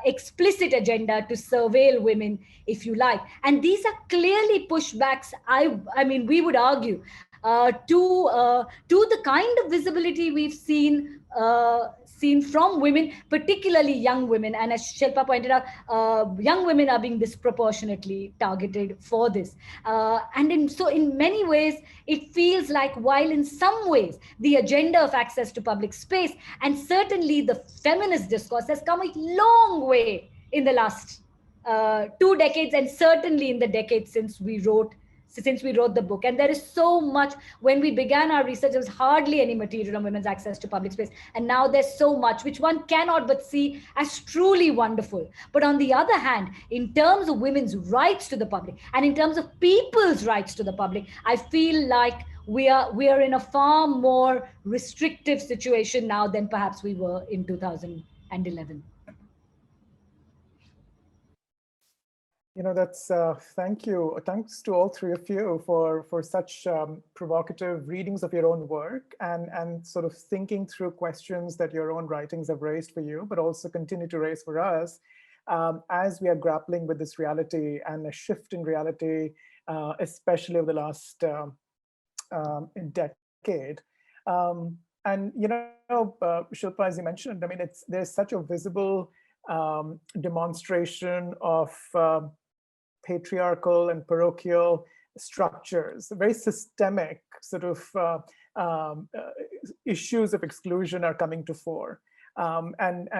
explicit agenda to surveil women, if you like. And these are clearly pushbacks, I mean, we would argue, to the kind of visibility we've seen from women, particularly young women. And as Shilpa pointed out, young women are being disproportionately targeted for this. So in many ways, it feels like, while in some ways the agenda of access to public space and certainly the feminist discourse has come a long way in the last 2 decades, and certainly in the decades since we wrote the book. And there is so much. When we began our research, there was hardly any material on women's access to public space. And now there's so much, which one cannot but see as truly wonderful. But on the other hand, in terms of women's rights to the public, and in terms of people's rights to the public, I feel like we are in a far more restrictive situation now than perhaps we were in 2011. That's thank you. Thanks to all three of you for such provocative readings of your own work, and sort of thinking through questions that your own writings have raised for you, but also continue to raise for us as we are grappling with this reality and a shift in reality, especially over the last decade. Shilpa, as you mentioned, I mean, there's such a visible demonstration of patriarchal and parochial structures, very systemic sort of issues of exclusion are coming to fore. Shilpa,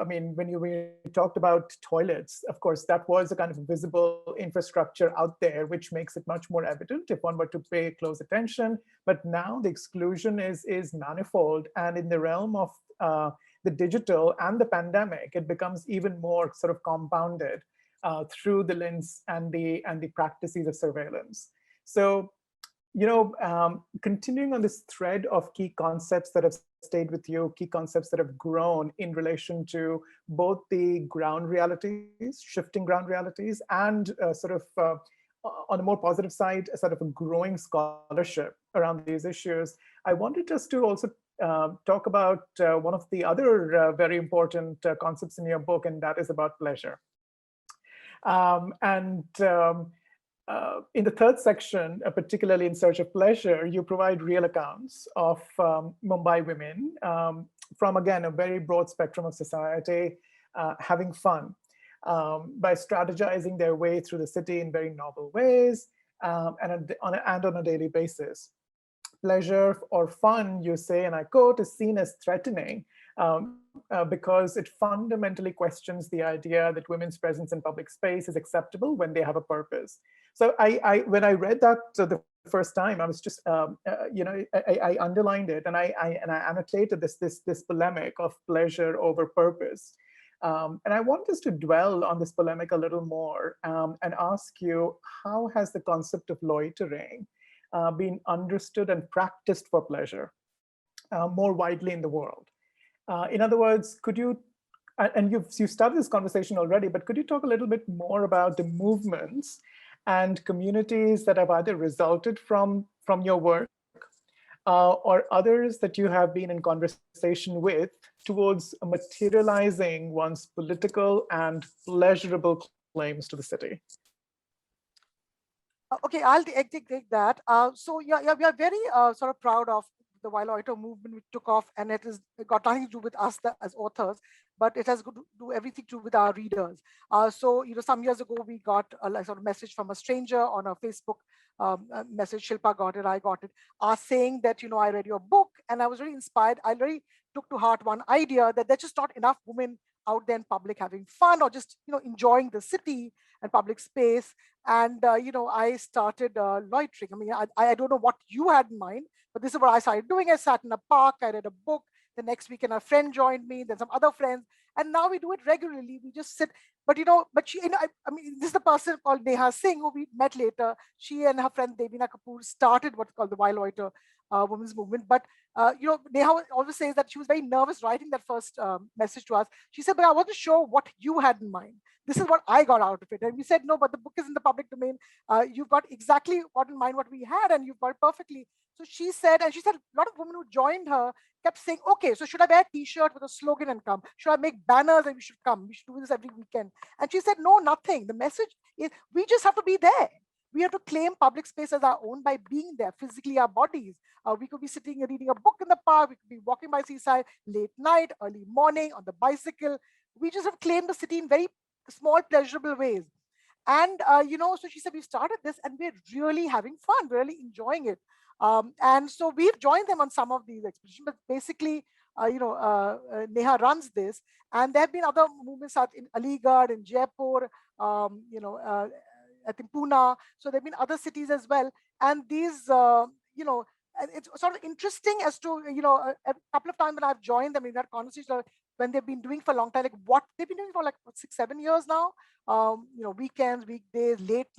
I mean, when you talked about toilets, of course, that was a kind of visible infrastructure out there, which makes it much more evident if one were to pay close attention. But now the exclusion is manifold, and in the realm of the digital and the pandemic, it becomes even more sort of compounded through the lens and the practices of surveillance. So, continuing on this thread of key concepts that have stayed with you, key concepts that have grown in relation to both the ground realities, shifting ground realities, and on a more positive side, a sort of a growing scholarship around these issues. I wanted us to also talk about one of the other very important concepts in your book, and that is about pleasure. In the third section, particularly in Search of Pleasure, you provide real accounts of Mumbai women from, again, a very broad spectrum of society, having fun by strategizing their way through the city in very novel ways and on a daily basis. Pleasure or fun, you say, and I quote, is seen as threatening because it fundamentally questions the idea that women's presence in public space is acceptable when they have a purpose. So when I read that the first time, I was just, I underlined it, and I annotated this polemic of pleasure over purpose. And I want us to dwell on this polemic a little more and ask you, how has the concept of loitering been understood and practiced for pleasure more widely in the world? In other words, could you, and you've started this conversation already, but could you talk a little bit more about the movements and communities that have either resulted from your work or others that you have been in conversation with towards materializing one's political and pleasurable claims to the city? Okay, I'll take that. So yeah, we are very sort of proud of the Loiter movement, which took off, and it got nothing to do with us as authors, but it has to do everything to do with our readers. So some years ago we got a sort of message from a stranger on a Facebook message. Shilpa got it, I got it, saying that I read your book and I was really inspired. I really took to heart one idea that there's just not enough women out there in public having fun or just enjoying the city and public space. And I started loitering. I mean, I don't know what you had in mind, but this is what I started doing. I sat in a park, I read a book. The next weekend, a friend joined me, then some other friends, and now we do it regularly. We just sit. But she, I mean, this is the person called Neha Singh who we met later. She and her friend Devina Kapoor started what's called the Loiter women's movement. But Neha always says that she was very nervous writing that first message to us. She said, "But I wasn't sure what you had in mind. This is what I got out of it." And we said, "No, but the book is in the public domain. You've got exactly what in mind what we had, and you've got it perfectly." So she said, a lot of women who joined her kept saying, "Okay, so should I wear a T-shirt with a slogan and come? Should I make banners and we should come? We should do this every weekend?" And she said, "No, nothing. The message is we just have to be there. We have to claim public space as our own by being there physically, our bodies. We could be sitting and reading a book in the park. We could be walking by seaside late night, early morning, on the bicycle. We just have claimed the city in very small, pleasurable ways." And so she said, "We started this and we're really having fun, really enjoying it." And so we've joined them on some of these expeditions, but basically, Neha runs this, and there have been other movements out in Aligarh, in Jaipur, I think Pune. So there have been other cities as well, and these, and it's sort of interesting as to, a couple of times when I've joined them in that conversation, when they've been doing for a long time, like what they've been doing for like 6, 7 years now, weekends, weekdays, late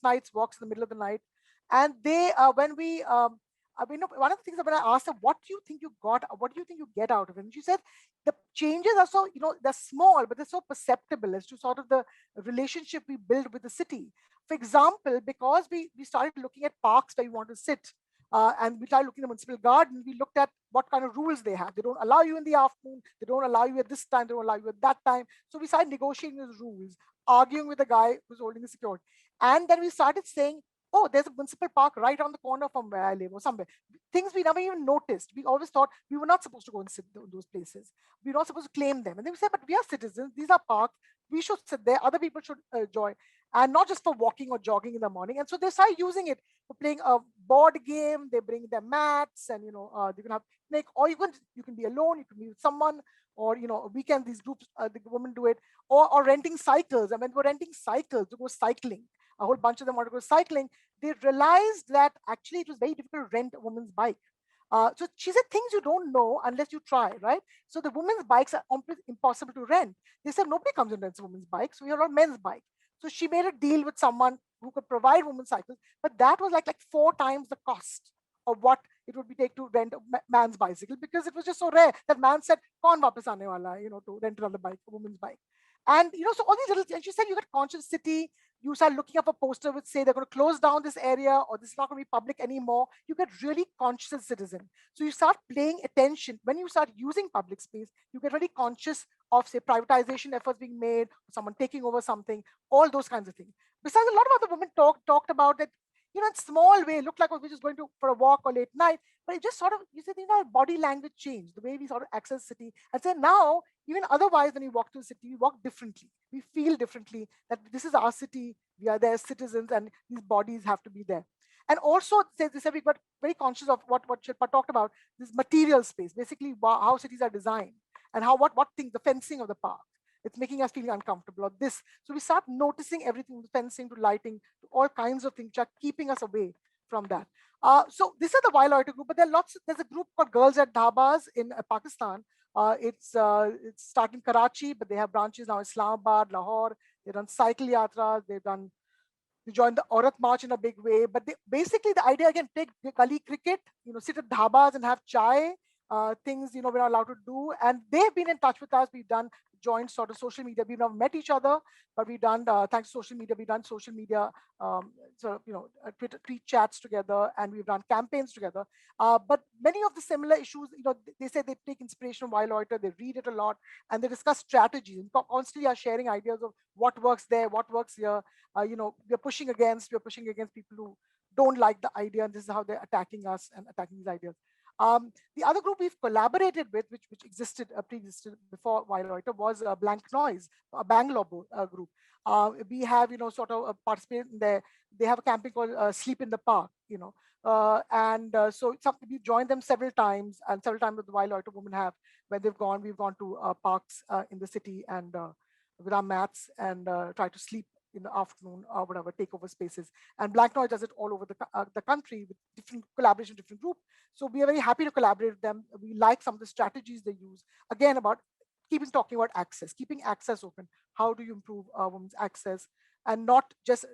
nights, walks in the middle of the night. And they, when we, one of the things that when I asked her, "What do you think you got? What do you think you get out of it?" And she said, "The changes are so, they're small, but they're so perceptible as to sort of the relationship we build with the city. For example, because we started looking at parks where we want to sit, and we started looking at the municipal garden, we looked at what kind of rules they have. They don't allow you in the afternoon. They don't allow you at this time. They don't allow you at that time. So we started negotiating those rules, arguing with the guy who's holding the security. And then we started saying, "Oh, there's a municipal park right around the corner from where I live," or somewhere. Things we never even noticed. We always thought we were not supposed to go and sit in those places. We're not supposed to claim them. And then we said, "But we are citizens. These are parks. We should sit there. Other people should join." And not just for walking or jogging in the morning. And so they started using it for playing a board game. They bring their mats, and they can have or you can be alone. You can be with someone, or a weekend these groups, the women do it, or renting cycles. I mean, we're renting cycles to go cycling. A whole bunch of them want to go cycling. They realized that actually it was very difficult to rent a woman's bike. So she said, things you don't know unless you try, right? So the women's bikes are impossible to rent. They said nobody comes and rents a women's bike, so we have a men's bike. So she made a deal with someone who could provide women's cycles, but that was like 4 times the cost of what it would be take to rent a man's bicycle, because it was just so rare that man said, "Kaun wapas aane wala," to rent another bike, a woman's bike. And so all these little, and she said, you got conscious city. You start looking up a poster which say they're going to close down this area, or this is not going to be public anymore. You get really conscious as a citizen. So you start paying attention. When you start using public space, you get really conscious of, say, privatization efforts being made, someone taking over something, all those kinds of things. Besides, a lot of other women talked about that, in small way, looked like we're just going to for a walk or late night, but it just sort of, you said, body language changed, the way we sort of access city. And say now, even otherwise, when we walk to the city, we walk differently. We feel differently that this is our city, we are their citizens, and these bodies have to be there. And also, they said we got very conscious of what Shilpa talked about, this material space, basically how cities are designed, and how what things, the fencing of the park, it's making us feel uncomfortable, or this. So we start noticing everything, the fencing to lighting, to all kinds of things which are keeping us away from that. So this is the Loiter group, but there's a group called Girls at Dhabas in Pakistan, It's started in Karachi, but they have branches now in Islamabad, Lahore. They've done cycle yatras. They joined the Aurat March in a big way. But basically the idea, again, take gully cricket, sit at dhabas and have chai, things, we're not allowed to do. And they've been in touch with us. We've done joint sort of social media. We've never met each other, but we've done, thanks to social media, we've done social media, Twitter, tweet chats together, and we've done campaigns together. But many of the similar issues, they say they take inspiration from Loiter, they read it a lot, and they discuss strategies, and constantly are sharing ideas of what works there, what works here. We're pushing against people who don't like the idea, and this is how they're attacking us and attacking these ideas. The other group we've collaborated with, which pre-existed before Loiter, was Blank Noise, a Bangalore group. We have, sort of participated in there. They have a campaign called Sleep in the Park, so we've joined them several times, and several times with the Loiter women have, when we've gone to parks in the city and with our mats and try to sleep in the afternoon or whatever, take over spaces. And Black Noise does it all over the country with different collaboration, different groups. So we are very happy to collaborate with them. We like some of the strategies they use. Again, about talking about access, keeping access open. How do you improve women's access, and not just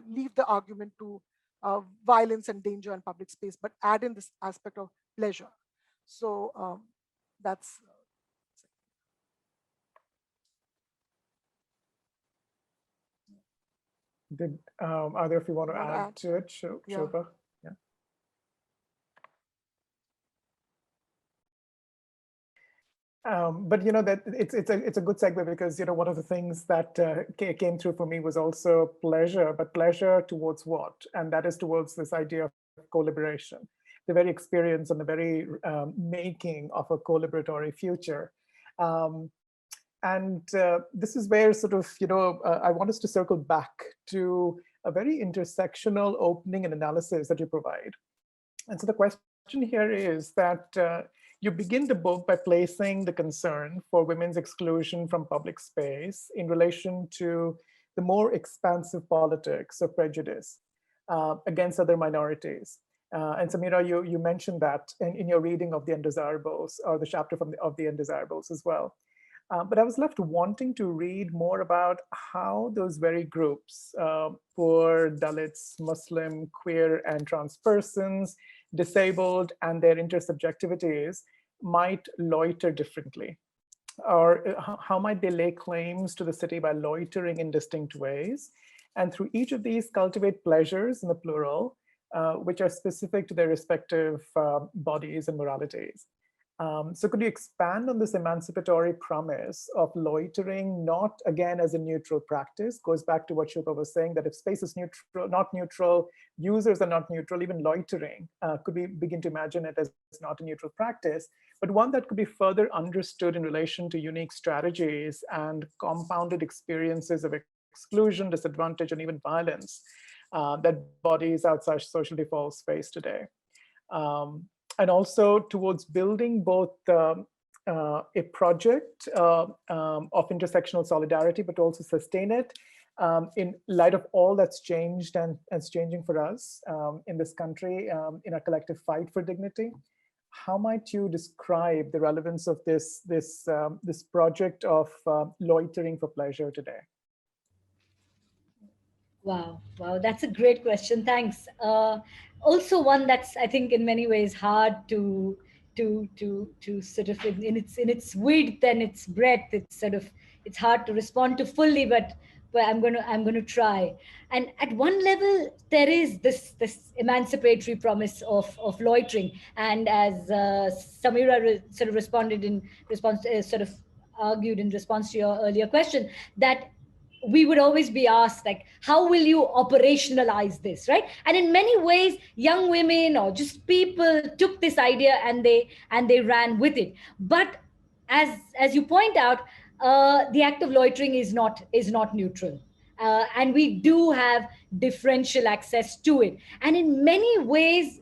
leave the argument to violence and danger in public space, but add in this aspect of pleasure. So that's. Did either of you want to add to it, Shilpa? Yeah. But that it's a good segue, because one of the things that came through for me was also pleasure, but pleasure towards what? And that is towards this idea of co-liberation, the very experience and the very making of a co-liberatory future. And this is where sort of, I want us to circle back to a very intersectional opening and analysis that you provide. And so the question here is that you begin the book by placing the concern for women's exclusion from public space in relation to the more expansive politics of prejudice against other minorities. And Sameera, you mentioned that in your reading of The Undesirables, or the chapter of The Undesirables as well. But I was left wanting to read more about how those very groups, poor, Dalits, Muslim, queer, and trans persons, disabled, and their intersubjectivities might loiter differently. Or how might they lay claims to the city by loitering in distinct ways? And through each of these, cultivate pleasures in the plural, which are specific to their respective bodies and moralities. So could you expand on this emancipatory promise of loitering, not again as a neutral practice? Goes back to what Shilpa was saying, that if space is neutral, not neutral, users are not neutral, even loitering, could we begin to imagine it as not a neutral practice, but one that could be further understood in relation to unique strategies and compounded experiences of exclusion, disadvantage, and even violence that bodies outside social defaults face today. And also towards building both a project of intersectional solidarity, but also sustain it in light of all that's changed and is changing for us in this country, in our collective fight for dignity. How might you describe the relevance of this project of loitering for pleasure today? Wow, that's a great question. Thanks. Also, one that's, I think, in many ways hard to sort of in its width and its breadth. It's hard to respond to fully, but I'm going to try. And at one level, there is this emancipatory promise of loitering, and as Sameera sort of responded in response, sort of argued in response to your earlier question, that we would always be asked, like, how will you operationalize this, right? And in many ways, young women or just people took this idea and they ran with it. But as you point out, the act of loitering is not neutral, and we do have differential access to it. And in many ways,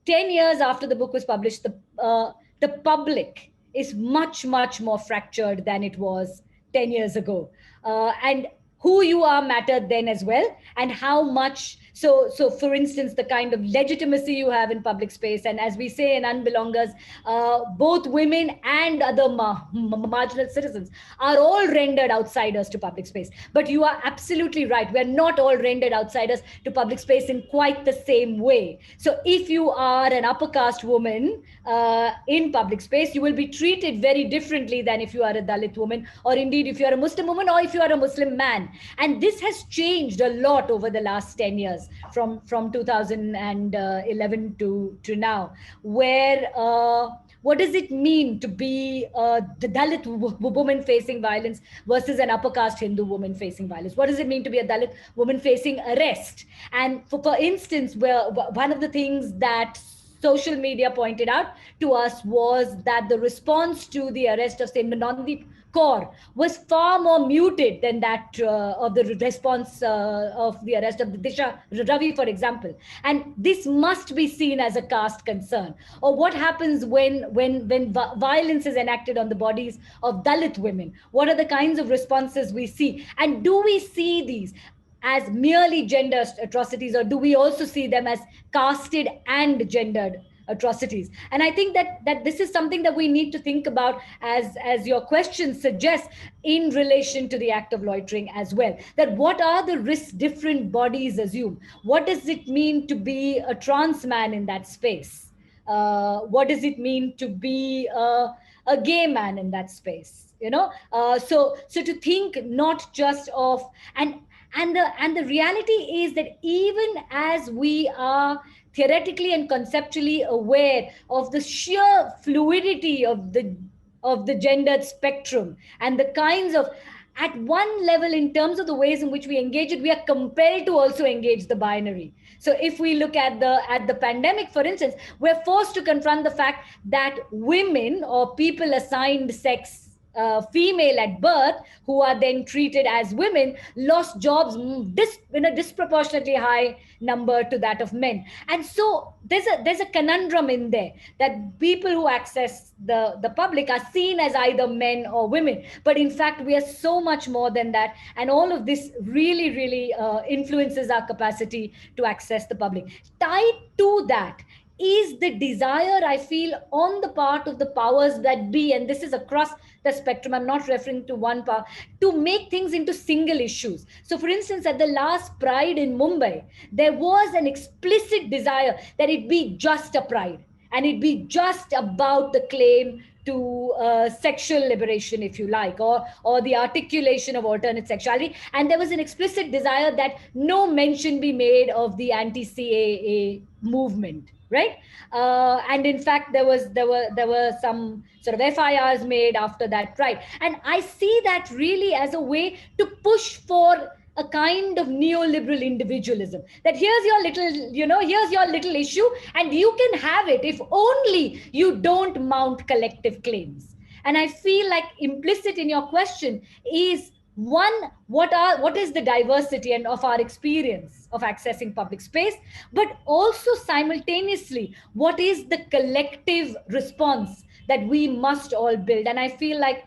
10 years after the book was published, the public is much more fractured than it was 10 years ago, and who you are mattered then as well, and how much So for instance, the kind of legitimacy you have in public space, and as we say in Unbelongers, both women and other marginal citizens are all rendered outsiders to public space. But you are absolutely right. We are not all rendered outsiders to public space in quite the same way. So if you are an upper caste woman in public space, you will be treated very differently than if you are a Dalit woman, or indeed if you are a Muslim woman, or if you are a Muslim man. And this has changed a lot over the last 10 years, from 2011 to now, where what does it mean to be the Dalit woman facing violence versus an upper caste Hindu woman facing violence? What does it mean to be a Dalit woman facing arrest? And for instance, where one of the things that social media pointed out to us was that the response to the arrest of Manondeep Kaur was far more muted than that of the response of the arrest of Disha Ravi, for example. And this must be seen as a caste concern. Or what happens when violence is enacted on the bodies of Dalit women? What are the kinds of responses we see? And do we see these as merely gender atrocities, or do we also see them as casted and gendered atrocities? And I think that this is something that we need to think about, as your question suggests, in relation to the act of loitering as well. That what are the risks different bodies assume? What does it mean to be a trans man in that space? What does it mean to be a gay man in that space? So to think not just of, and the reality is that even as we are theoretically and conceptually aware of the sheer fluidity of the gendered spectrum, and the kinds of, at one level, in terms of the ways in which we engage it, we are compelled to also engage the binary. So if we look at the pandemic, for instance, we're forced to confront the fact that women, or people assigned sex female at birth, who are then treated as women, lost jobs in a disproportionately high number to that of men. And so there's a conundrum in there, that people who access the public are seen as either men or women, but in fact we are so much more than that. And all of this really influences our capacity to access the public. Tied to that is the desire, I feel, on the part of the powers that be, and this is across the spectrum, I'm not referring to one power, to make things into single issues. So for instance, at the last Pride in Mumbai, there was an explicit desire that it be just a Pride, and it be just about the claim to sexual liberation, if you like, or the articulation of alternate sexuality. And there was an explicit desire that no mention be made of the anti-CAA movement, right? And in fact, there were some sort of FIRs made after that Pride. And I see that really as a way to push for a kind of neoliberal individualism, that here's your little issue, and you can have it if only you don't mount collective claims. And I feel like implicit in your question is, one, what is the diversity and of our experience of accessing public space, but also simultaneously, what is the collective response that we must all build? And I feel like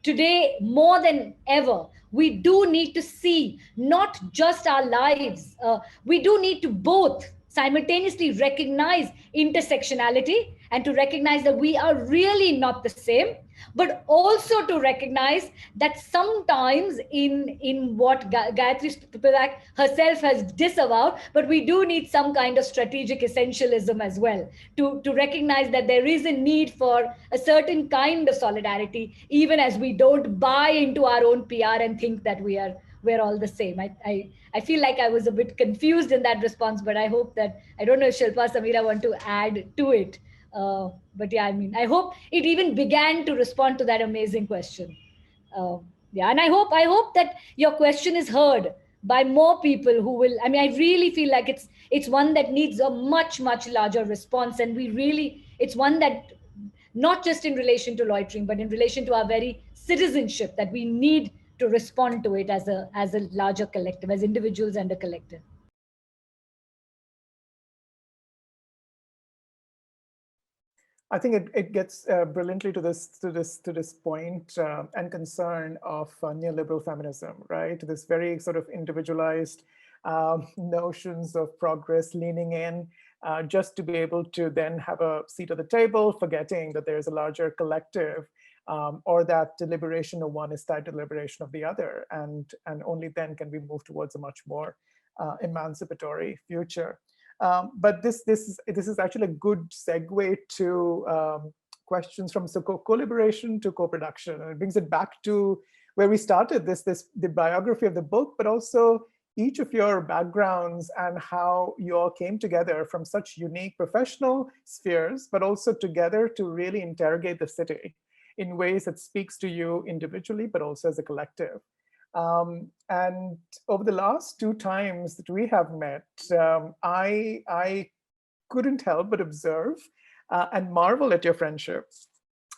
today, more than ever, we do need to see not just our lives, we do need to both simultaneously recognize intersectionality, and to recognize that we are really not the same, but also to recognize that sometimes in what Gayatri Spivak herself has disavowed, but we do need some kind of strategic essentialism as well, to recognize that there is a need for a certain kind of solidarity, even as we don't buy into our own PR and think that we're all the same. I feel like I was a bit confused in that response, but I hope that, I don't know if Shilpa, Sameera want to add to it. But yeah, I mean, I hope it even began to respond to that amazing question. Yeah, and I hope that your question is heard by more people who will, I mean, I really feel like it's one that needs a much larger response. And it's one that, not just in relation to loitering, but in relation to our very citizenship, that we need to respond to it as a larger collective, as individuals and a collective. I think it gets brilliantly to this point and concern of neoliberal feminism, right? This very sort of individualized notions of progress, leaning in just to be able to then have a seat at the table, forgetting that there's a larger collective, or that deliberation of one is tied to deliberation of the other. And only then can we move towards a much more emancipatory future. But this is actually a good segue to questions from co-liberation to co-production. And it brings it back to where we started the biography of the book, but also each of your backgrounds and how you all came together from such unique professional spheres, but also together to really interrogate the city in ways that speaks to you individually, but also as a collective. And over the last 2 times that we have met, I couldn't help but observe and marvel at your friendship,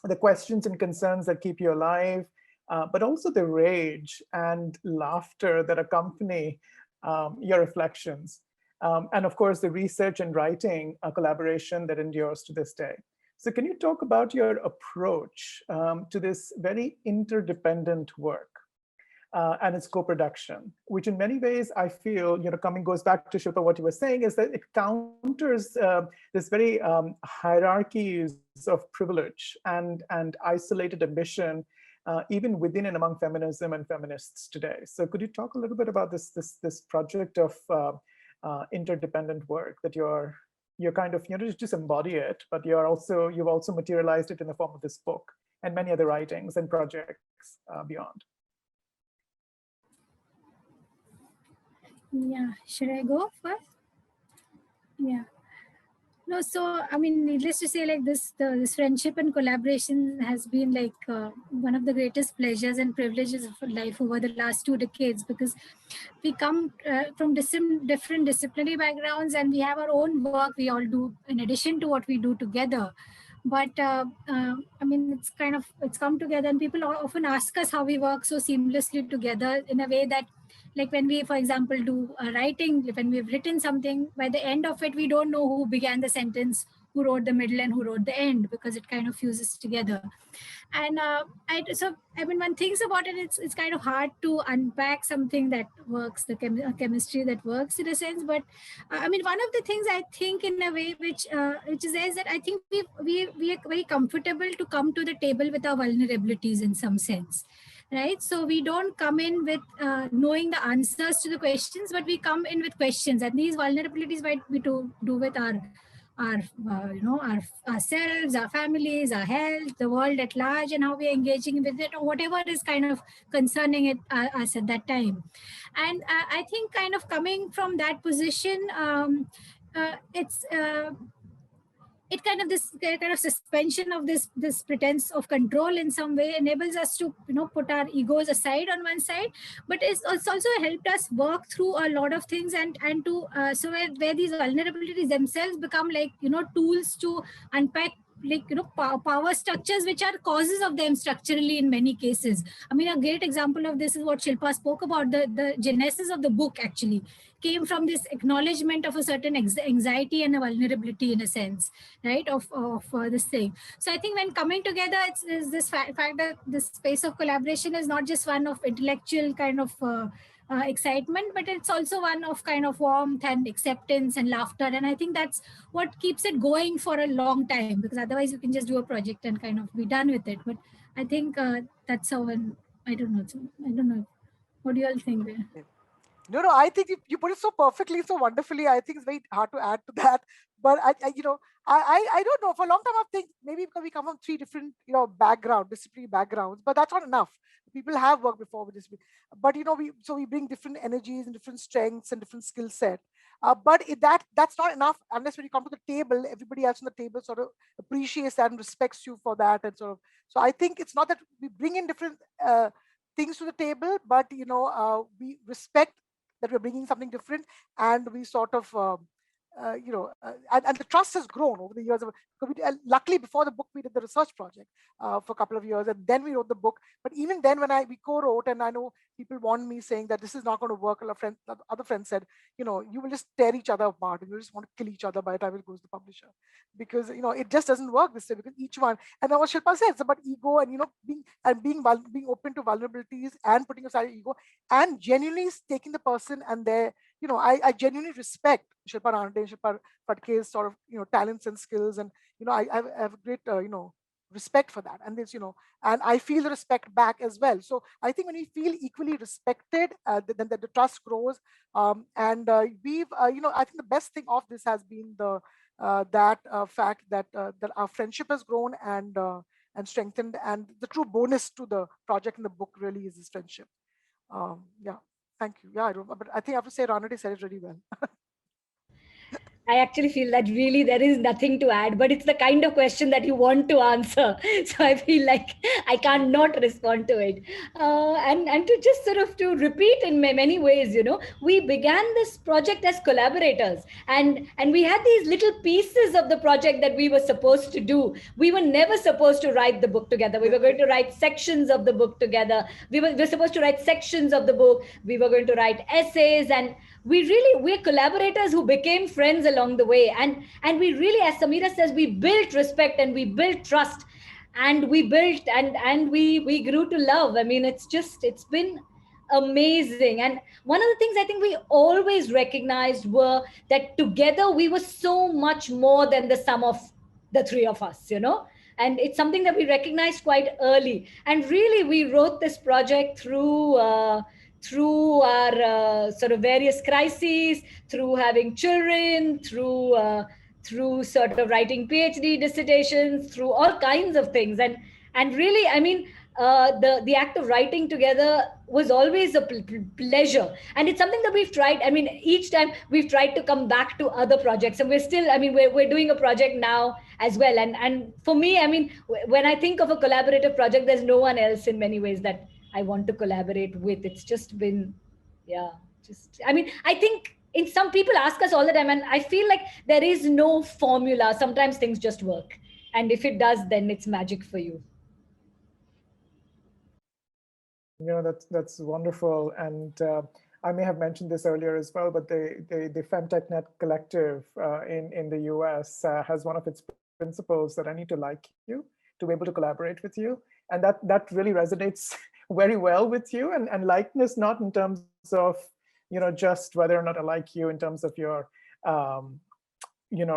the questions and concerns that keep you alive, but also the rage and laughter that accompany your reflections. And of course, the research and writing collaboration that endures to this day. So can you talk about your approach to this very interdependent work and its co-production, which in many ways I feel, goes back to Shilpa, what you were saying, is that it counters this very hierarchies of privilege and isolated ambition, even within and among feminism and feminists today. So could you talk a little bit about this project of interdependent work that you're kind of, just embody it, but you've also materialized it in the form of this book and many other writings and projects beyond. Yeah, should I go first? Yeah. No, so I mean, needless to say, like this friendship and collaboration has been like one of the greatest pleasures and privileges of life over the last 2 decades, because we come from different disciplinary backgrounds, and we have our own work we all do in addition to what we do together. But I mean, it's come together, and people often ask us how we work so seamlessly together in a way that, like when we, for example, do writing, when we've written something, by the end of it, we don't know who began the sentence, who wrote the middle, and who wrote the end, because it kind of fuses together. And I mean, one thinks about it, it's kind of hard to unpack something that works, the chemistry that works in a sense. But I mean, one of the things I think in a way which is that I think we are very comfortable to come to the table with our vulnerabilities in some sense, right? So we don't come in with knowing the answers to the questions, but we come in with questions, and these vulnerabilities might be to do with our ourselves, our families, our health, the world at large, and how we are engaging with it, or whatever is kind of concerning us at that time. And I think kind of coming from that position, it's it kind of this kind of suspension of this pretense of control in some way enables us to put our egos aside on one side, but it's also helped us work through a lot of things, and to so where these vulnerabilities themselves become like tools to unpack, like power structures which are causes of them structurally in many cases. I mean, a great example of this is what Shilpa spoke about. The genesis of the book actually came from this acknowledgement of a certain anxiety and a vulnerability, in a sense, right, of this thing. So I think when coming together, it's this fact that this space of collaboration is not just one of intellectual kind of excitement, but it's also one of kind of warmth and acceptance and laughter. And I think that's what keeps it going for a long time, because otherwise you can just do a project and kind of be done with it. But I think that's how, and I don't know. What do you all think there? No, I think you put it so perfectly, so wonderfully. I think it's very hard to add to that. But I don't know. For a long time, I think maybe because we come from 3 different, disciplinary backgrounds, but that's not enough. People have worked before with this, but we bring different energies and different strengths and different skill set. But that's not enough unless when you come to the table, everybody else on the table sort of appreciates that and respects you for that, and sort of. So I think it's not that we bring in different things to the table, but we respect that we're bringing something different, and we sort of and the trust has grown over the years. Luckily, before the book, we did the research project for a couple of years, and then we wrote the book. But even then, when we co-wrote, and I know people warned me saying that this is not going to work. Other friends said, you will just tear each other apart, and you just want to kill each other by the time it goes to the publisher, because it just doesn't work this way. Because each one, and then what Shilpa says, it's about ego, and being open to vulnerabilities and putting aside ego, and genuinely taking the person and their I genuinely respect Shilpa Ranade and Shilpa Phadke's sort of, talents and skills. And, I have great, respect for that. And and I feel the respect back as well. So I think when we feel equally respected, then the trust grows. And we've, I think the best thing of this has been the that fact that that our friendship has grown and strengthened. And the true bonus to the project in the book really is this friendship. Yeah, thank you. Yeah, but I think I have to say Ranade said it really well. I actually feel that really there is nothing to add, but it's the kind of question that you want to answer. So I feel like I can't not respond to it. And to just sort of to repeat in many ways, we began this project as collaborators, and we had these little pieces of the project that we were supposed to do. We were never supposed to write the book together. We were going to write sections of the book together. We were supposed to write sections of the book. We were going to write essays, and we're collaborators who became friends along the way. And we really, as Sameera says, we built respect and we built trust, and we built and we grew to love. I mean, it's been amazing. And one of the things I think we always recognized were that together we were so much more than the sum of the three of us, and it's something that we recognized quite early. And really, we wrote this project through our sort of various crises, through having children, through sort of writing PhD dissertations, through all kinds of things. And really, I mean, the act of writing together was always a pleasure. And it's something that we've tried. I mean, each time we've tried to come back to other projects, and we're still, I mean, we're doing a project now as well. And for me, I mean, when I think of a collaborative project, there's no one else in many ways that I want to collaborate with. It's just been, I mean, I think in some people ask us all the time, and I feel like there is no formula. Sometimes things just work. And if it does, then it's magic for you. That's wonderful. And I may have mentioned this earlier as well, but the FemTechNet Collective in the US has one of its principles that I need to like you to be able to collaborate with you. And that really resonates very well with you. And likeness, not in terms of, just whether or not I like you in terms of your,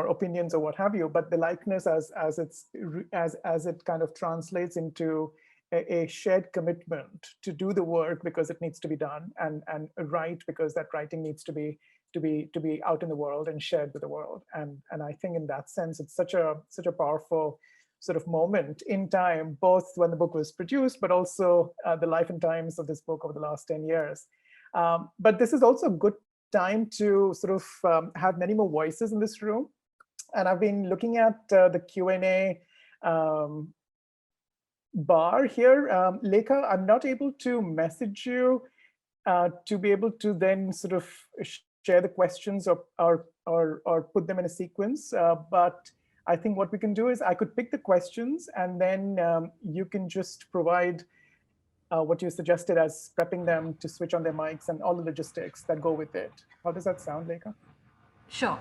opinions or what have you, but the likeness as it kind of translates into a shared commitment to do the work because it needs to be done, and write because that writing needs to be out in the world and shared with the world. And I think in that sense, it's such a powerful sort of moment in time, both when the book was produced, but also the life and times of this book over the last 10 years. But this is also a good time to sort of have many more voices in this room. And I've been looking at the Q&A bar here. Lekha, I'm not able to message you to be able to then sort of share the questions or put them in a sequence. But I think what we can do is I could pick the questions, and then you can just provide what you suggested as prepping them to switch on their mics and all the logistics that go with it. How does that sound, Lekha? Sure.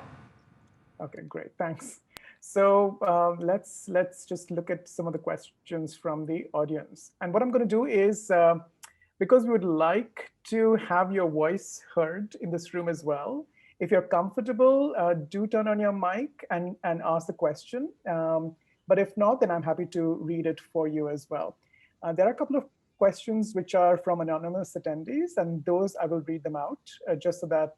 Okay, great, thanks. So let's just look at some of the questions from the audience. And what I'm going to do is, because we would like to have your voice heard in this room as well, if you're comfortable, do turn on your mic and ask the question. But if not, then I'm happy to read it for you as well. There are a couple of questions which are from anonymous attendees, and those I will read them out just so that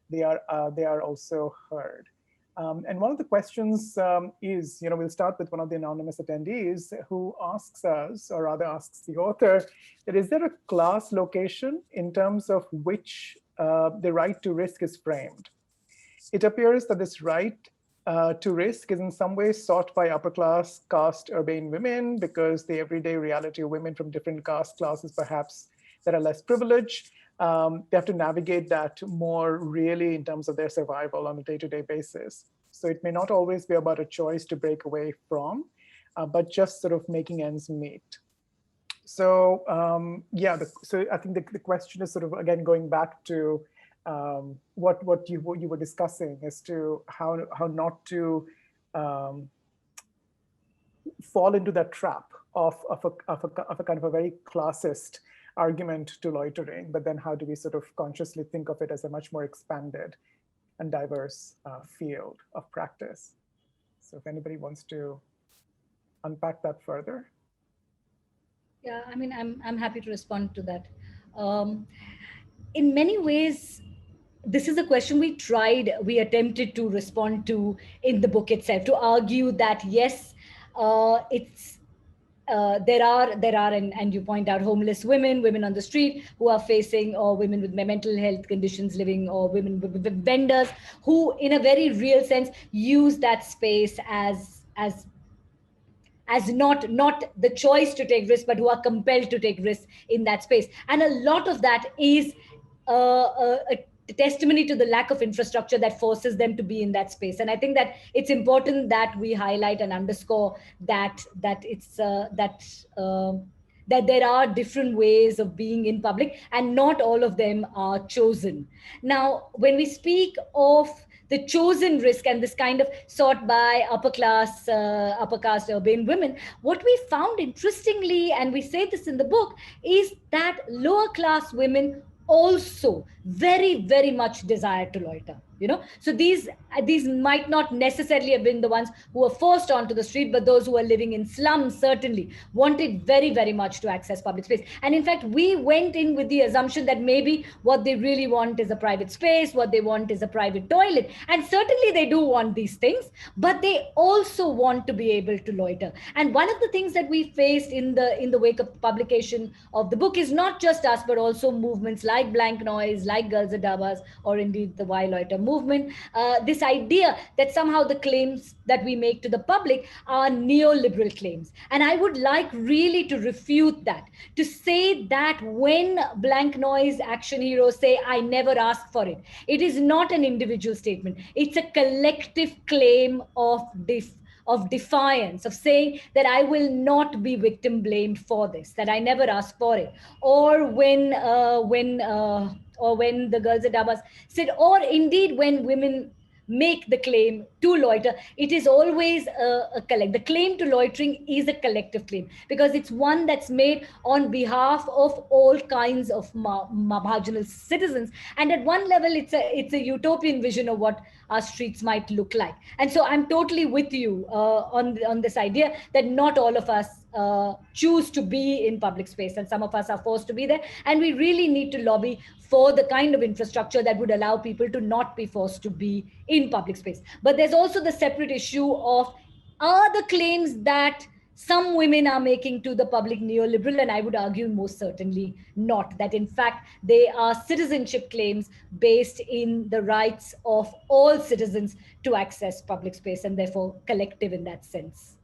they are also heard. And one of the questions is, we'll start with one of the anonymous attendees who asks us, or rather asks the author, that is there a class location in terms of which the right to risk is framed? It appears that this right to risk is in some ways sought by upper class caste urban women because the everyday reality of women from different caste classes perhaps that are less privileged, they have to navigate that more really in terms of their survival on a day-to-day basis. So it may not always be about a choice to break away from, but just sort of making ends meet. So so I think the question is sort of, again, going back to what you were discussing as to how not to fall into that trap of a kind of a very classist argument to loitering, but then how do we sort of consciously think of it as a much more expanded and diverse field of practice? So if anybody wants to unpack that further. Yeah, I mean, I'm happy to respond to that. In many ways, this is a question we attempted to respond to in the book itself, to argue that yes, it's there are and you point out homeless women on the street who are facing, or women with mental health conditions living, or women with vendors who in a very real sense use that space as not the choice to take risks, but who are compelled to take risks in that space. And a lot of that is a testimony to the lack of infrastructure that forces them to be in that space. And I think that it's important that we highlight and underscore that there are different ways of being in public, and not all of them are chosen. Now, when we speak of the chosen risk and this kind of sought by upper caste urban women, what we found interestingly, and we say this in the book, is that lower class women also very much desire to loiter. So these might not necessarily have been the ones who were forced onto the street, but those who are living in slums certainly wanted very much to access public space. And in fact, we went in with the assumption that maybe what they really want is a private space, what they want is a private toilet, and certainly they do want these things, but they also want to be able to loiter. And one of the things that we faced in the wake of publication of the book is not just us, but also movements like Blank Noise, like Girls at Dabas, or indeed the Why Loiter movement, this idea that somehow the claims that we make to the public are neoliberal claims. And I would like really to refute that, to say that when Blank Noise action heroes say, I never asked for it, it is not an individual statement. It's a collective claim of defiance, of saying that I will not be victim blamed for this, that I never asked for it. Or when the Girls at Dabas said, or indeed when women make the claim to loiter, it is always a collect. The claim to loitering is a collective claim, because it's one that's made on behalf of all kinds of marginal citizens. And at one level, it's a utopian vision of what our streets might look like. And so I'm totally with you on this idea that not all of us choose to be in public space, and some of us are forced to be there. And we really need to lobby for the kind of infrastructure that would allow people to not be forced to be in public space. But there's also the separate issue of, are the claims that some women are making to the public neoliberal? And I would argue most certainly not, that in fact they are citizenship claims based in the rights of all citizens to access public space, and therefore collective in that sense.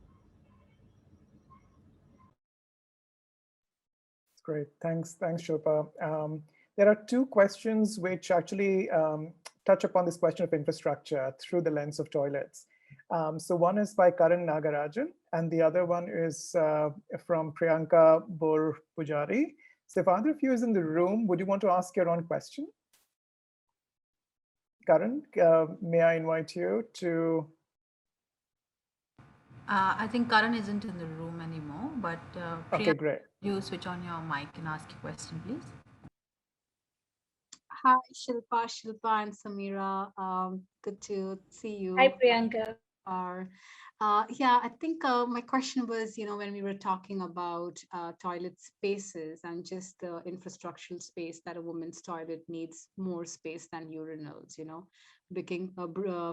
Great, thanks, Shilpa. There are two questions which actually touch upon this question of infrastructure through the lens of toilets. So one is by Karan Nagarajan, and the other one is from Priyanka Bor Pujari. So if either of you is in the room, would you want to ask your own question? Karan, may I invite you to? I think Karan isn't in the room anymore, but Okay, great. You switch on your mic and ask your question, please. Hi, Shilpa and Sameera. Good to see you. Hi, Priyanka. Yeah, I think my question was, when we were talking about toilet spaces and just the infrastructural space, that a woman's toilet needs more space than urinals,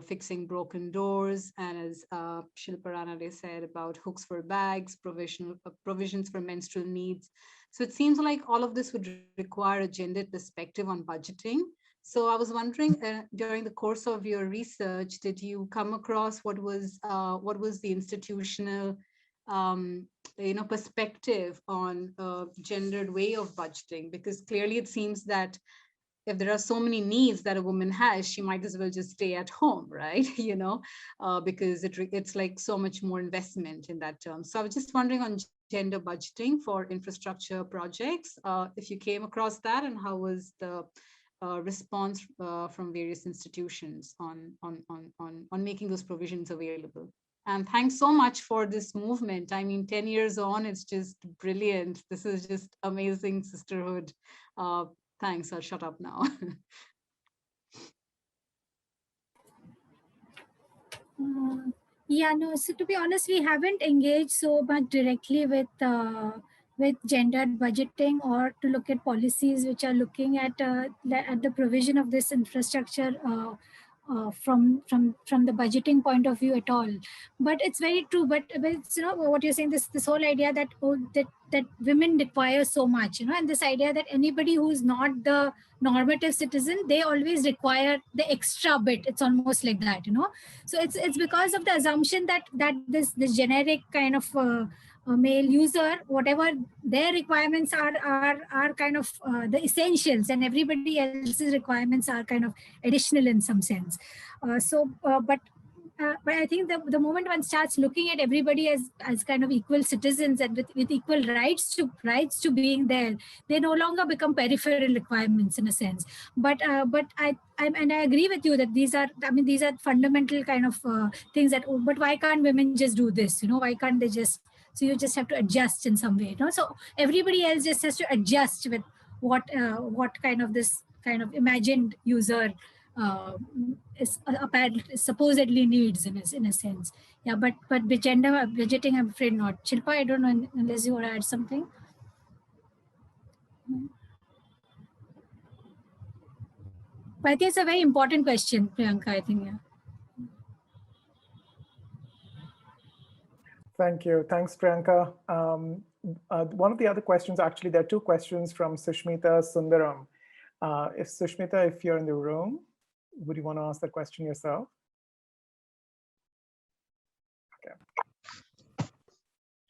fixing broken doors, and as Shilpa Ranade said about hooks for bags, provisions for menstrual needs. So it seems like all of this would require a gendered perspective on budgeting. So I was wondering, during the course of your research, did you come across what was the institutional, perspective on a gendered way of budgeting? Because clearly it seems that if there are so many needs that a woman has, she might as well just stay at home, right? Because it's like so much more investment in that term. So I was just wondering on gender budgeting for infrastructure projects, if you came across that, and how was the response from various institutions on making those provisions available? And thanks so much for this movement. I mean, 10 years on, it's just brilliant. This is just amazing sisterhood. Thanks, I'll shut up now. Yeah, no. So to be honest, we haven't engaged so much directly with gendered budgeting or to look at policies which are looking at the provision of this infrastructure from the budgeting point of view at all. But it's very true. But it's, what you're saying, this whole idea that that women require so much, and this idea that anybody who's not the normative citizen, they always require the extra bit. It's almost like that. So it's because of the assumption that this generic kind of male user, whatever their requirements are kind of the essentials, and everybody else's requirements are kind of additional in some sense. But I think the moment one starts looking at everybody as kind of equal citizens and with equal rights to being there, they no longer become peripheral requirements in a sense. But I agree with you that these are fundamental kind of things that, but why can't women just do this? Why can't they just? So you just have to adjust in some way. So everybody else just has to adjust with what kind of this kind of imagined user is apparently supposedly needs in a sense. Yeah, but with gender budgeting, I'm afraid not. Shilpa, I don't know unless you want to add something. But I think it's a very important question, Priyanka. I think, yeah. Thank you. Thanks, Priyanka. One of the other questions, actually, there are two questions from Sushmita Sundaram. If Sushmita, if you're in the room, would you want to ask that question yourself? Okay.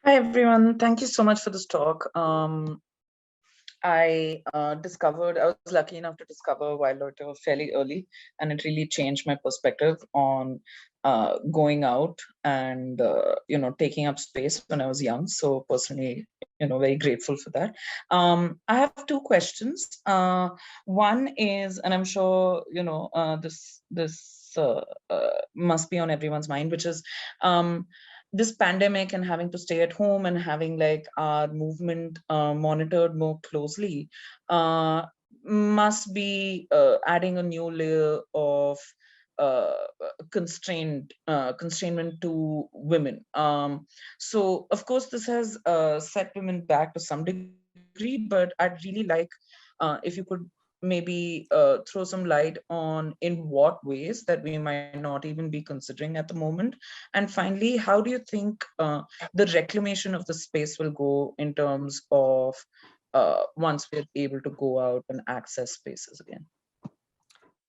Hi, everyone. Thank you so much for this talk. I was lucky enough to discover Wild Loiter fairly early, and it really changed my perspective on going out and, taking up space when I was young. So personally, very grateful for that. I have two questions. One is, and I'm sure, this must be on everyone's mind, which is, this pandemic and having to stay at home and having like our movement monitored more closely must be adding a new layer of constrainment to women. So of course this has set women back to some degree, but I'd really like if you could maybe throw some light on in what ways that we might not even be considering at the moment. And finally, how do you think the reclamation of the space will go in terms of once we're able to go out and access spaces again?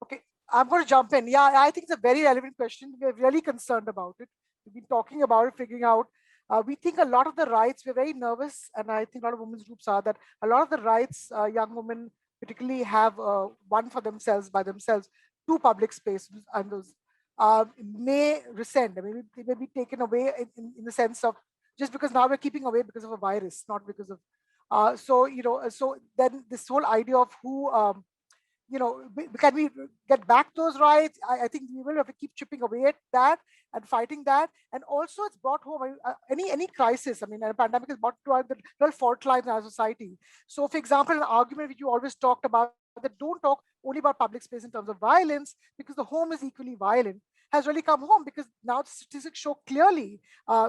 Okay, I'm going to jump in. Yeah, I think it's a very relevant question. We're really concerned about it. We've been talking about it, figuring out. We think a lot of the rights, we're very nervous, and I think a lot of women's groups are, that a lot of the rights young women particularly have won for themselves by themselves to public space, and those may rescind. I mean, they may be taken away in the sense of just because now we're keeping away because of a virus, not because of. So then this whole idea of who. Can we get back those rights? I think we will have to keep chipping away at that and fighting that. And also, it's brought home any crisis. I mean, a pandemic is brought to the real fault lines in our society. So, for example, an argument which you always talked about, that don't talk only about public space in terms of violence, because the home is equally violent, has really come home, because now the statistics show clearly,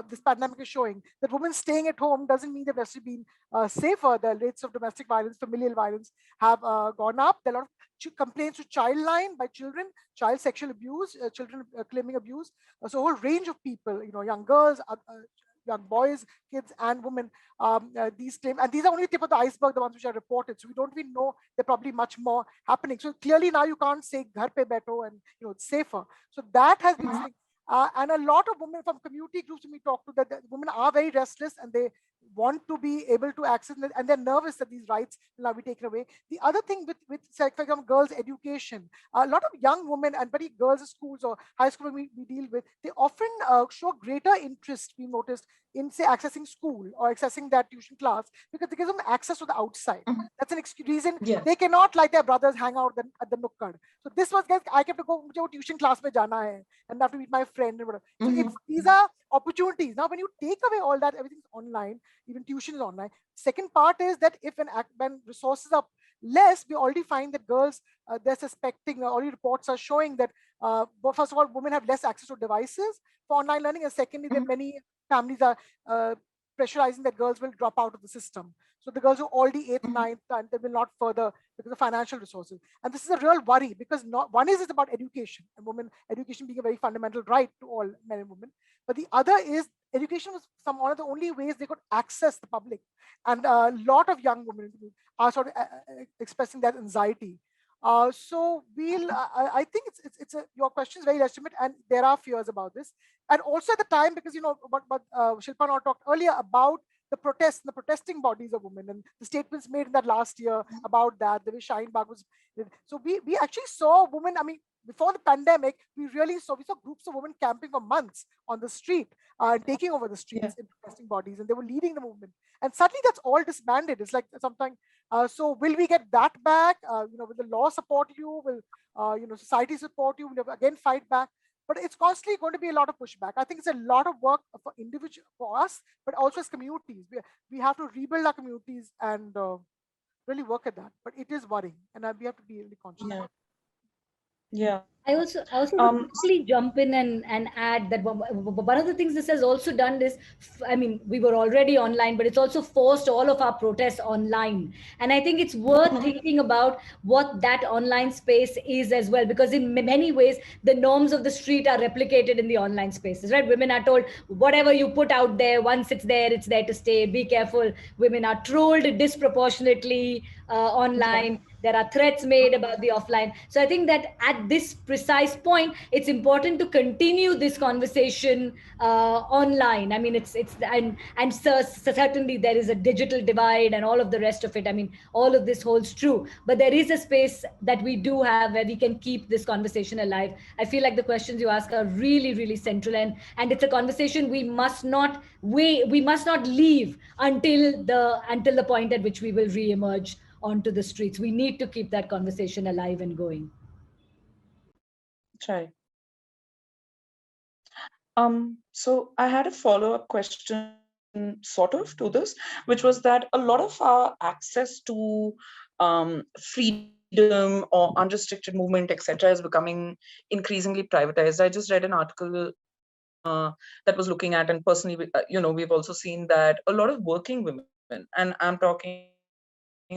this pandemic is showing that women staying at home doesn't mean they've necessarily been safer. The rates of domestic violence, familial violence have gone up. There are a lot of complaints to Childline by children, child sexual abuse, children claiming abuse. So a whole range of people, young girls, young boys, kids, and women. These claim, and these are only the tip of the iceberg, the ones which are reported. So we don't even know, there are probably much more happening. So clearly now you can't say ghar pe baito and it's safer. So that has been. And a lot of women from community groups we talk to, that women are very restless, and want to be able to access, and they're nervous that these rights will now be taken away. The other thing with say, for example, girls' education, a lot of young women and very girls' schools or high school we deal with, they often show greater interest, we noticed, in say accessing school or accessing that tuition class because it gives them access to the outside. That's an reason they cannot, like their brothers, hang out at the Nukkad. So this was, guys, I kept to go to tuition class mein jana hai, and I have to meet my friend and whatever. So these are opportunities. Now, when you take away all that, everything's online, even tuition is online. Second part is that if when resources are less, we already find that girls, they're suspecting, already reports are showing that, first of all, women have less access to devices for online learning, and secondly, that many families are pressurizing that girls will drop out of the system. So the girls who are already 8th, 9th, and they will not further because of financial resources. And this is a real worry because one is it's about education, and women education being a very fundamental right to all men and women. But the other is education was one of the only ways they could access the public. And a lot of young women are sort of expressing that anxiety. So I think your question is very legitimate, and there are fears about this. And also at the time, because what Shilpa and I talked earlier about the protests, the protesting bodies of women, and the statements made in that last year about that, the way Shine Bagh was. So we actually saw women. I mean, before the pandemic, we saw groups of women camping for months on the street, taking over the streets in protesting bodies, and they were leading the movement. And suddenly that's all disbanded. It's like something. So will we get that back? Will the law support you? Will society support you? Will you again fight back? But it's constantly going to be a lot of pushback. I think it's a lot of work for us, but also as communities. We have to rebuild our communities and really work at that. But it is worrying, and we have to be really conscious. Yeah. I also would quickly jump in and add that one of the things this has also done is, I mean, we were already online, but it's also forced all of our protests online. And I think it's worth thinking about what that online space is as well, because in many ways, the norms of the street are replicated in the online spaces, right? Women are told, whatever you put out there, once it's there to stay, be careful. Women are trolled disproportionately online. There are threats made about the offline. So I think that at this precise point, it's important to continue this conversation online. I mean, and certainly there is a digital divide and all of the rest of it. I mean, all of this holds true. But there is a space that we do have where we can keep this conversation alive. I feel like the questions you ask are really, really central, and it's a conversation we must not leave until the point at which we will re-emerge onto the streets. We need to keep that conversation alive and going. Right. So I had a follow-up question sort of to this, which was that a lot of our access to freedom or unrestricted movement, etc., is becoming increasingly privatized. I just read an article that was looking at, and personally, we've also seen that a lot of working women, and I'm talking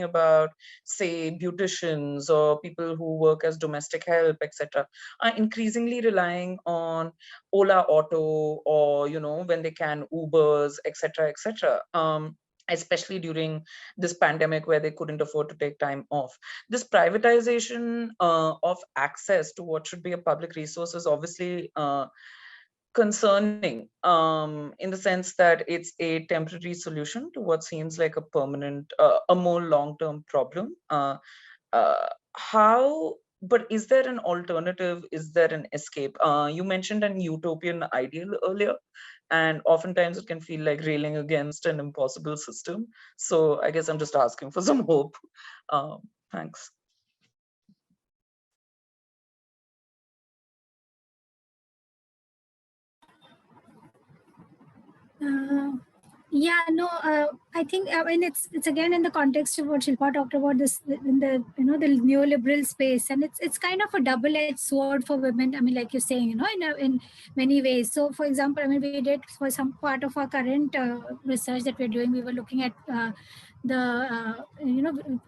about, say, beauticians or people who work as domestic help, etc., are increasingly relying on Ola Auto or, when they can, Ubers, etc., etc. Especially during this pandemic where they couldn't afford to take time off. This privatization of access to what should be a public resource is obviously concerning in the sense that it's a temporary solution to what seems like a permanent, a more long-term problem. But is there an alternative? Is there an escape? You mentioned an utopian ideal earlier, and oftentimes it can feel like railing against an impossible system. So I guess I'm just asking for some hope. Thanks. I think it's again in the context of what Shilpa talked about, this in the the neoliberal space, and it's kind of a double-edged sword for women. I mean, like you're saying, in many ways. So, for example, I mean, we did for some part of our current research that we're doing, we were looking at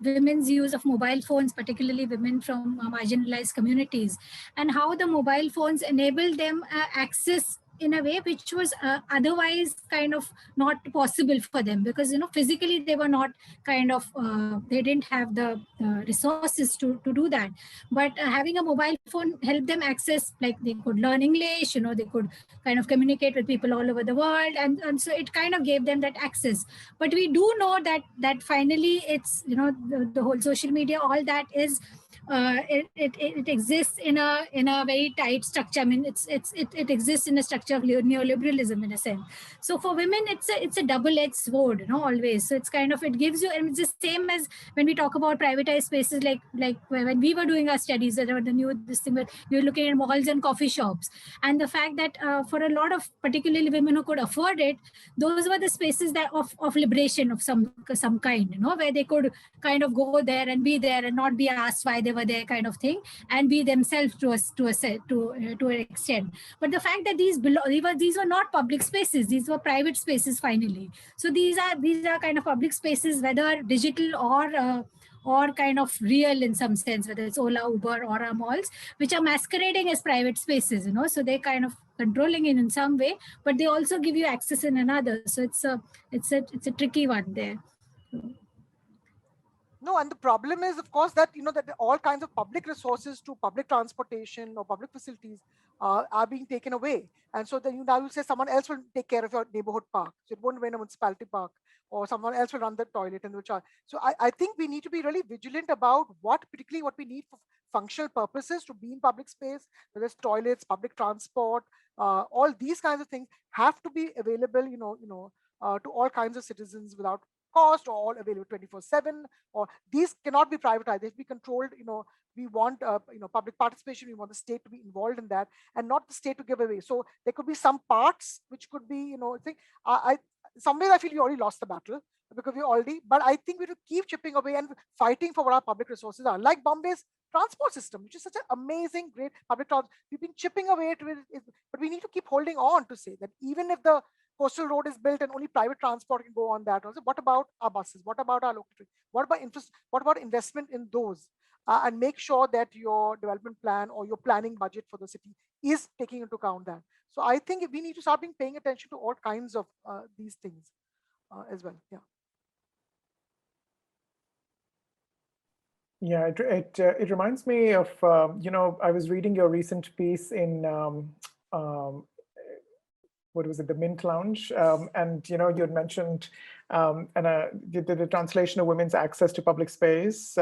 women's use of mobile phones, particularly women from marginalized communities, and how the mobile phones enable them access in a way which was otherwise kind of not possible for them, because physically they were not kind of they didn't have the resources to do that. But having a mobile phone helped them access, like they could learn English, they could kind of communicate with people all over the world, and so it kind of gave them that access. But we do know that finally it's the whole social media, all that is it exists in a very tight structure. I mean, it exists in a structure of neoliberalism in a sense. So for women, it's a double-edged sword, always. So it's kind of, it gives you, and it's the same as when we talk about privatized spaces, like when we were doing our studies, the new this thing where we were looking at malls and coffee shops, and the fact that for a lot of particularly women who could afford it, those were the spaces that of liberation of some kind, where they could kind of go there and be there and not be asked why they were there, kind of thing, and be themselves to an extent. But the fact that these were not public spaces, these were private spaces finally. So these are kind of public spaces, whether digital or kind of real in some sense, whether it's Ola, Uber, or our malls, which are masquerading as private spaces, so they're kind of controlling it in some way, but they also give you access in another. So it's a tricky one there. No, and the problem is, of course, that that all kinds of public resources to public transportation or public facilities are being taken away, and so then now you say someone else will take care of your neighborhood park, so it won't be in a municipality park, or someone else will run the toilet and the charge. So I think we need to be really vigilant about particularly what we need for functional purposes to be in public space, whether it's toilets, public transport, all these kinds of things have to be available, to all kinds of citizens without cost, or all available 24/7, or these cannot be privatized. They have to be controlled. We want public participation. We want the state to be involved in that, and not the state to give away. So there could be some parts which could be, some ways I feel we already lost the battle, because but I think we have to keep chipping away and fighting for what our public resources are, like Bombay's transport system, which is such an amazing, great public transport. We've been chipping away to it, but we need to keep holding on to say that even if the coastal road is built and only private transport can go on that, also, what about our buses? What about our local trains? What about investment in those? And make sure that your development plan or your planning budget for the city is taking into account that. So I think we need to start paying attention to all kinds of these things as well. Yeah. Yeah, it reminds me of, I was reading your recent piece in, what was it, the Mint Lounge, and you had mentioned the translation of women's access to public space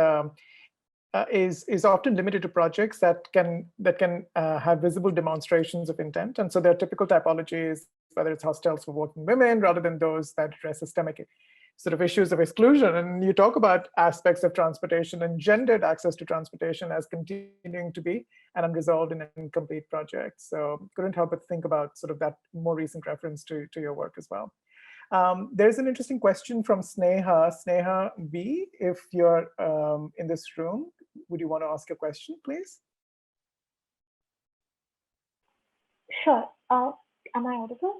is often limited to projects that can have visible demonstrations of intent, and so there are typical typologies, whether it's hostels for working women rather than those that address systemic sort of issues of exclusion. And you talk about aspects of transportation and gendered access to transportation as continuing to be an unresolved and incomplete project. So couldn't help but think about sort of that more recent reference to your work as well. There's an interesting question from Sneha B. If you're in this room, would you want to ask a question, please? Sure. Am I audible?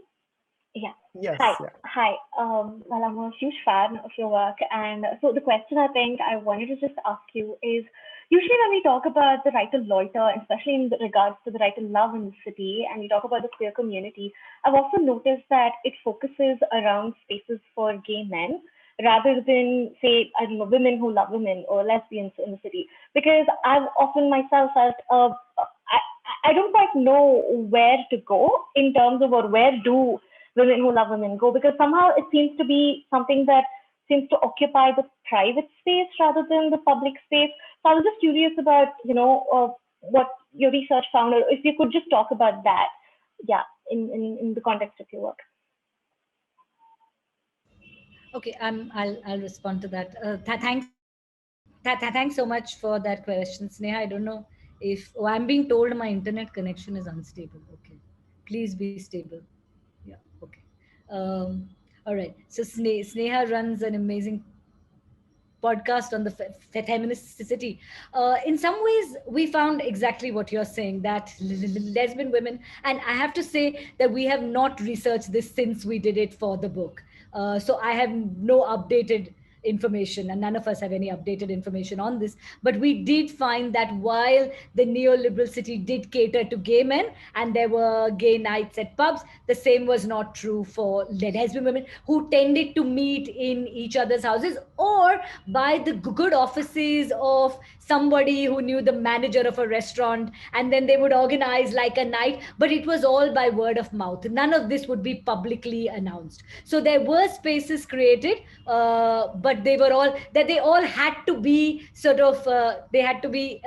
Yeah. Yes. Hi. Yeah. Hi. Well, I'm a huge fan of your work. And so the question I think I wanted to just ask you is, usually when we talk about the right to loiter, especially in regards to the right to love in the city, and we talk about the queer community, I've also noticed that it focuses around spaces for gay men rather than, say, I don't know, women who love women or lesbians in the city. Because I've often myself felt, I don't quite know where to go in terms of, or where do women who love women go, because somehow it seems to be something that seems to occupy the private space rather than the public space. So I was just curious about, what your research found, or if you could just talk about that, yeah, in the context of your work. Okay, I'll respond to that. Thanks so much for that question, Sneha. I don't know if I'm being told my internet connection is unstable. Okay, please be stable. Yeah. Okay. All right. So Sneha runs an amazing podcast on the feminist city. In some ways, we found exactly what you're saying, that lesbian women, and I have to say that we have not researched this since we did it for the book. So I have no updated information, and none of us have any updated information on this, but we did find that while the neoliberal city did cater to gay men and there were gay nights at pubs, the same was not true for lesbian women, who tended to meet in each other's houses or by the good offices of somebody who knew the manager of a restaurant, and then they would organize like a night, but it was all by word of mouth. None of this would be publicly announced. So there were spaces created, but they were all that they all had to be sort of they had to be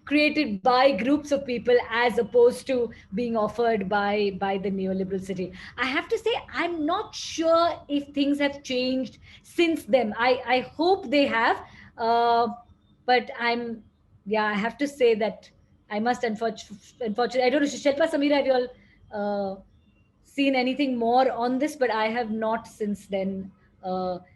created by groups of people as opposed to being offered by the neoliberal city. I have to say, I'm not sure if things have changed since then. I hope they have, but I have to say that I must unfortunately, I don't know, Shilpa, Sameera, have you all seen anything more on this? But I have not since then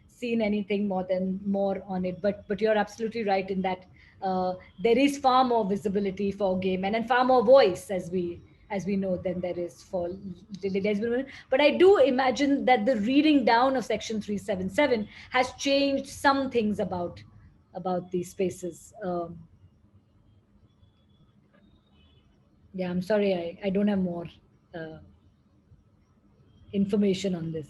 seen anything more on it. But you're absolutely right in that there is far more visibility for gay men and far more voice, as we know, than there is for lesbian women. But I do imagine that the reading down of Section 377 has changed some things about these spaces. I'm sorry, I don't have more information on this.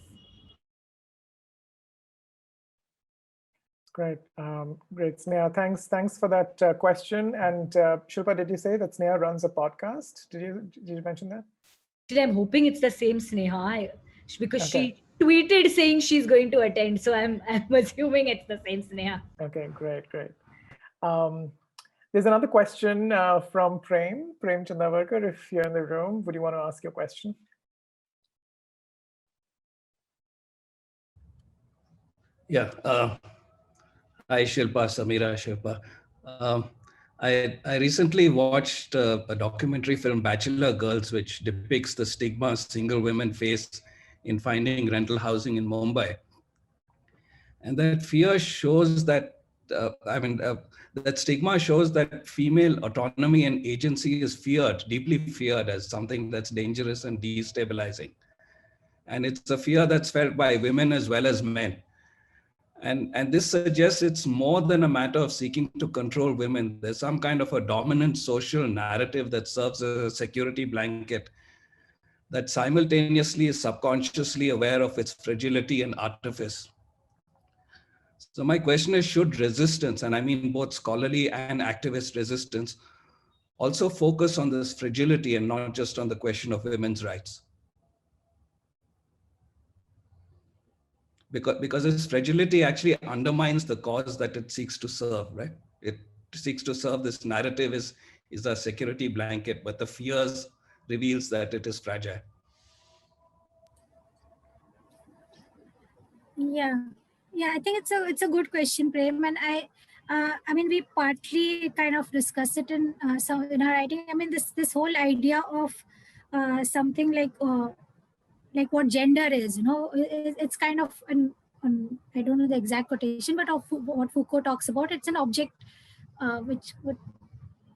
Great, great, Sneha. Thanks for that question. And Shilpa, did you say that Sneha runs a podcast? Did you mention that? I'm hoping it's the same Sneha, because she tweeted saying she's going to attend. So I'm assuming it's the same Sneha. Okay, great. There's another question from Prem Chandavarkar. If you're in the room, would you want to ask your question? Yeah. Hi, Shilpa, Sameera, Shilpa. I recently watched a documentary film, Bachelor Girls, which depicts the stigma single women face in finding rental housing in Mumbai. And that fear shows that, that stigma shows that female autonomy and agency is feared, deeply feared, as something that's dangerous and destabilizing. And it's a fear that's felt by women as well as men. And this suggests it's more than a matter of seeking to control women. There's some kind of a dominant social narrative that serves as a security blanket that simultaneously is subconsciously aware of its fragility and artifice. So my question is, should resistance, and I mean both scholarly and activist resistance, also focus on this fragility and not just on the question of women's rights? Because its fragility actually undermines the cause that it seeks to serve, right? It seeks to serve this narrative is a security blanket, but the fears reveals that it is fragile. Yeah, I think it's a good question, Prem, and I mean, we partly kind of discuss it in some in our writing. I mean, this whole idea of something like what gender is, it's kind of I don't know the exact quotation, but of what Foucault talks about. It's an object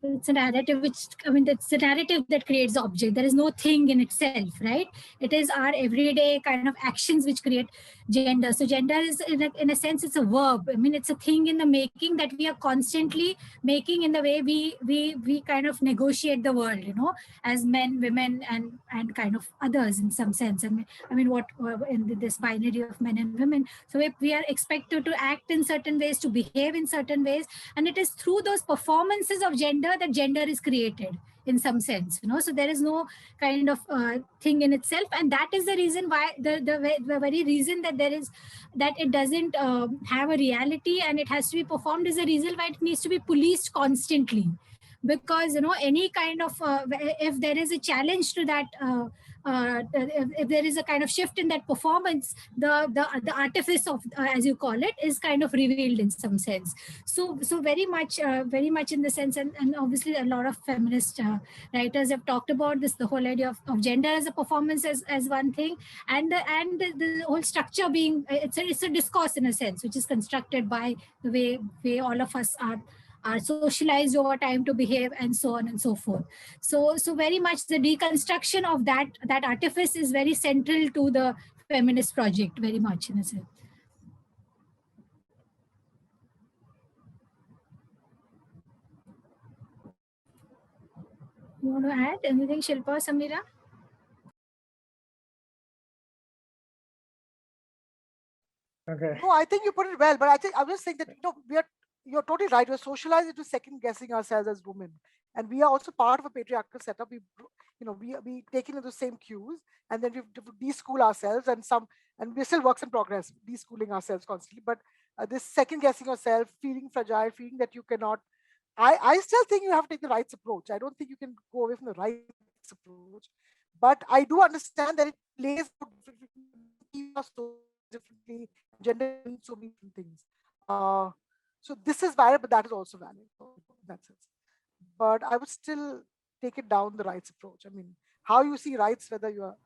it's a narrative it's a narrative that creates the object. There is no thing in itself, right? It is our everyday kind of actions which create gender. So gender is in a sense, it's a verb. I mean, it's a thing in the making that we are constantly making in the way we kind of negotiate the world, as men, women, and kind of others in some sense. I mean what in this binary of men and women. So if we are expected to act in certain ways, to behave in certain ways, and it is through those performances of gender that gender is created in some sense, so there is no kind of thing in itself, and that is the reason why the very reason that it doesn't have a reality and it has to be performed is the reason why it needs to be policed constantly. Because any kind of if there is a challenge to that, if there is a kind of shift in that performance, the artifice of as you call it is kind of revealed in some sense. So very much in the sense, and obviously a lot of feminist writers have talked about this, the whole idea of gender as a performance as one thing, and the whole structure being it's a discourse in a sense, which is constructed by the way all of us are socialized over time to behave, and so on and so forth. So very much the deconstruction of that artifice is very central to the feminist project, very much in a sense. You want to add anything, Shilpa, Sameera? Okay. No, I think you put it well, but I think I'm just saying that you're totally right. We're socialized into second guessing ourselves as women, and we are also part of a patriarchal setup. We take in the same cues, and then we de-school ourselves, and we're still works in progress, de-schooling ourselves constantly. But this second guessing yourself, feeling fragile, feeling that you cannot. I still think you have to take the rights approach. I don't think you can go away from the rights approach, but I do understand that it plays out differently. Gender means so many different things. So this is valid, but that is also valid in that sense. But I would still take it down the rights approach. I mean, how you see rights, whether you're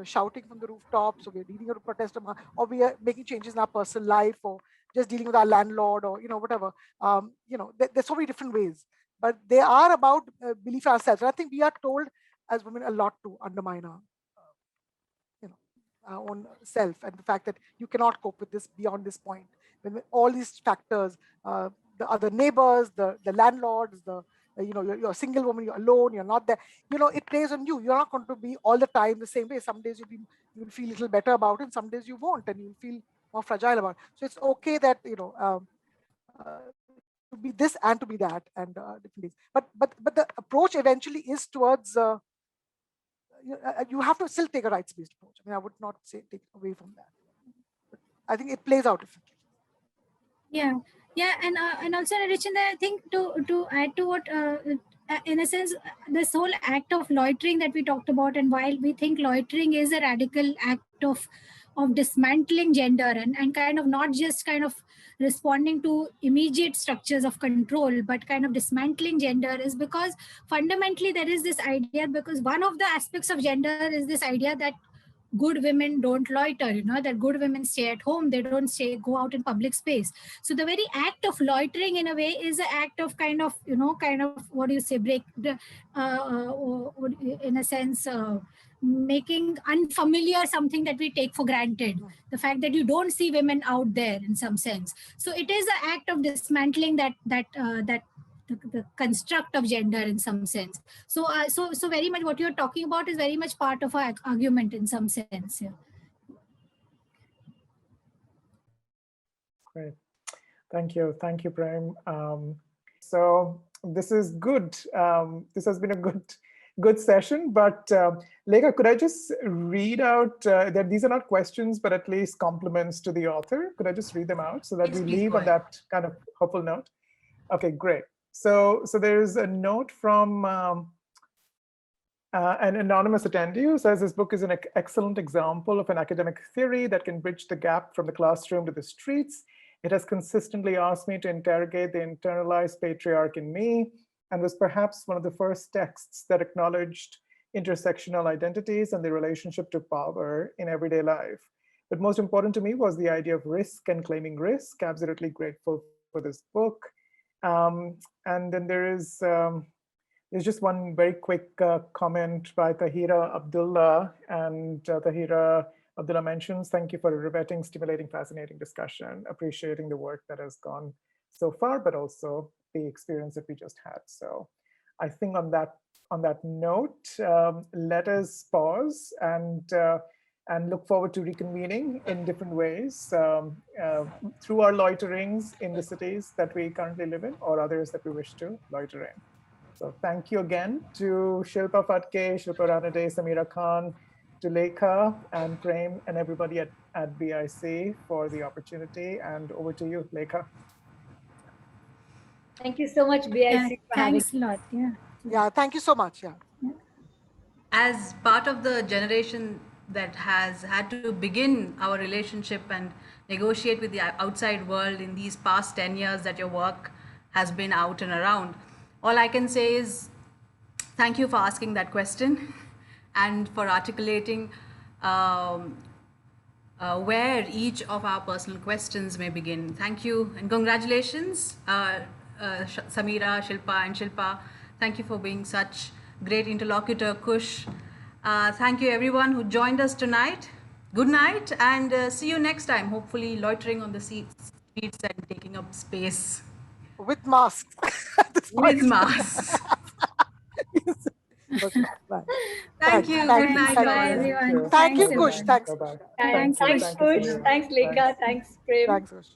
shouting from the rooftops, or we're leading a protest, or we are making changes in our personal life, or just dealing with our landlord, or whatever. There's so many different ways, but they are about belief in ourselves. And I think we are told as women a lot to undermine our own self, and the fact that you cannot cope with this beyond this point. When all these factors, the other neighbors, the landlords, you're a single woman, you're alone, you're not there. It plays on you. You're not going to be all the time the same way. Some days you'll feel a little better about it, some days you won't, and you'll feel more fragile about it. So it's okay that to be this and to be that, and different days. But the approach eventually is towards. You have to still take a rights-based approach. I mean, I would not say take away from that. But I think it plays out differently. Yeah, and also in addition, I think to add to what, in a sense, this whole act of loitering that we talked about, and while we think loitering is a radical act of dismantling gender, and kind of not just kind of responding to immediate structures of control, but kind of dismantling gender, is because fundamentally there is this idea, because one of the aspects of gender is this idea that good women don't loiter, that good women stay at home, they don't go out in public space. So the very act of loitering in a way is an act of kind of what do you say, break the in a sense, making unfamiliar something that we take for granted, the fact that you don't see women out there in some sense. So it is an act of dismantling that the construct of gender in some sense. So so very much what you're talking about is very much part of our argument in some sense. Yeah. Great. Thank you, Prem. So this is good. This has been a good session, but Lekha, could I just read out that these are not questions, but at least compliments to the author? Could I just read them out so that we leave on that kind of hopeful note? Okay, great. So there's a note from an anonymous attendee who says this book is an excellent example of an academic theory that can bridge the gap from the classroom to the streets. It has consistently asked me to interrogate the internalized patriarch in me, and was perhaps one of the first texts that acknowledged intersectional identities and the relationship to power in everyday life. But most important to me was the idea of risk and claiming risk. Absolutely grateful for this book. And then there's just one very quick comment by Tahira Abdullah, and Tahira Abdullah mentions, thank you for a riveting, stimulating, fascinating discussion, appreciating the work that has gone so far, but also the experience that we just had. So I think on that note, let us pause and look forward to reconvening in different ways through our loiterings in the cities that we currently live in, or others that we wish to loiter in. So thank you again to Shilpa Phadke, Shilpa Ranade, Sameera Khan, to Lekha and Prem and everybody at BIC for the opportunity. And over to you, Lekha. Thank you so much, BIC, for having Thanks a lot. Yeah, thank you so much. Yeah. As part of the generation that has had to begin our relationship and negotiate with the outside world in these past 10 years that your work has been out and around, all I can say is thank you for asking that question and for articulating where each of our personal questions may begin. Thank you and congratulations, Sameera, Shilpa, and Shilpa. Thank you for being such great interlocutor, Kush. Thank you everyone who joined us tonight. Good night, and see you next time, hopefully loitering on the streets and taking up space. With masks. With masks. Okay, bye. Thank you. Thank Good you. night, Thank Bye, all. you. everyone. Thank you, Thanks, Kush. everyone. Thanks. Bye-bye. Thanks, Thank you. Kush. Thank you, Sameera. Thanks, Lekha. Thanks, Prem. Thanks, Kush.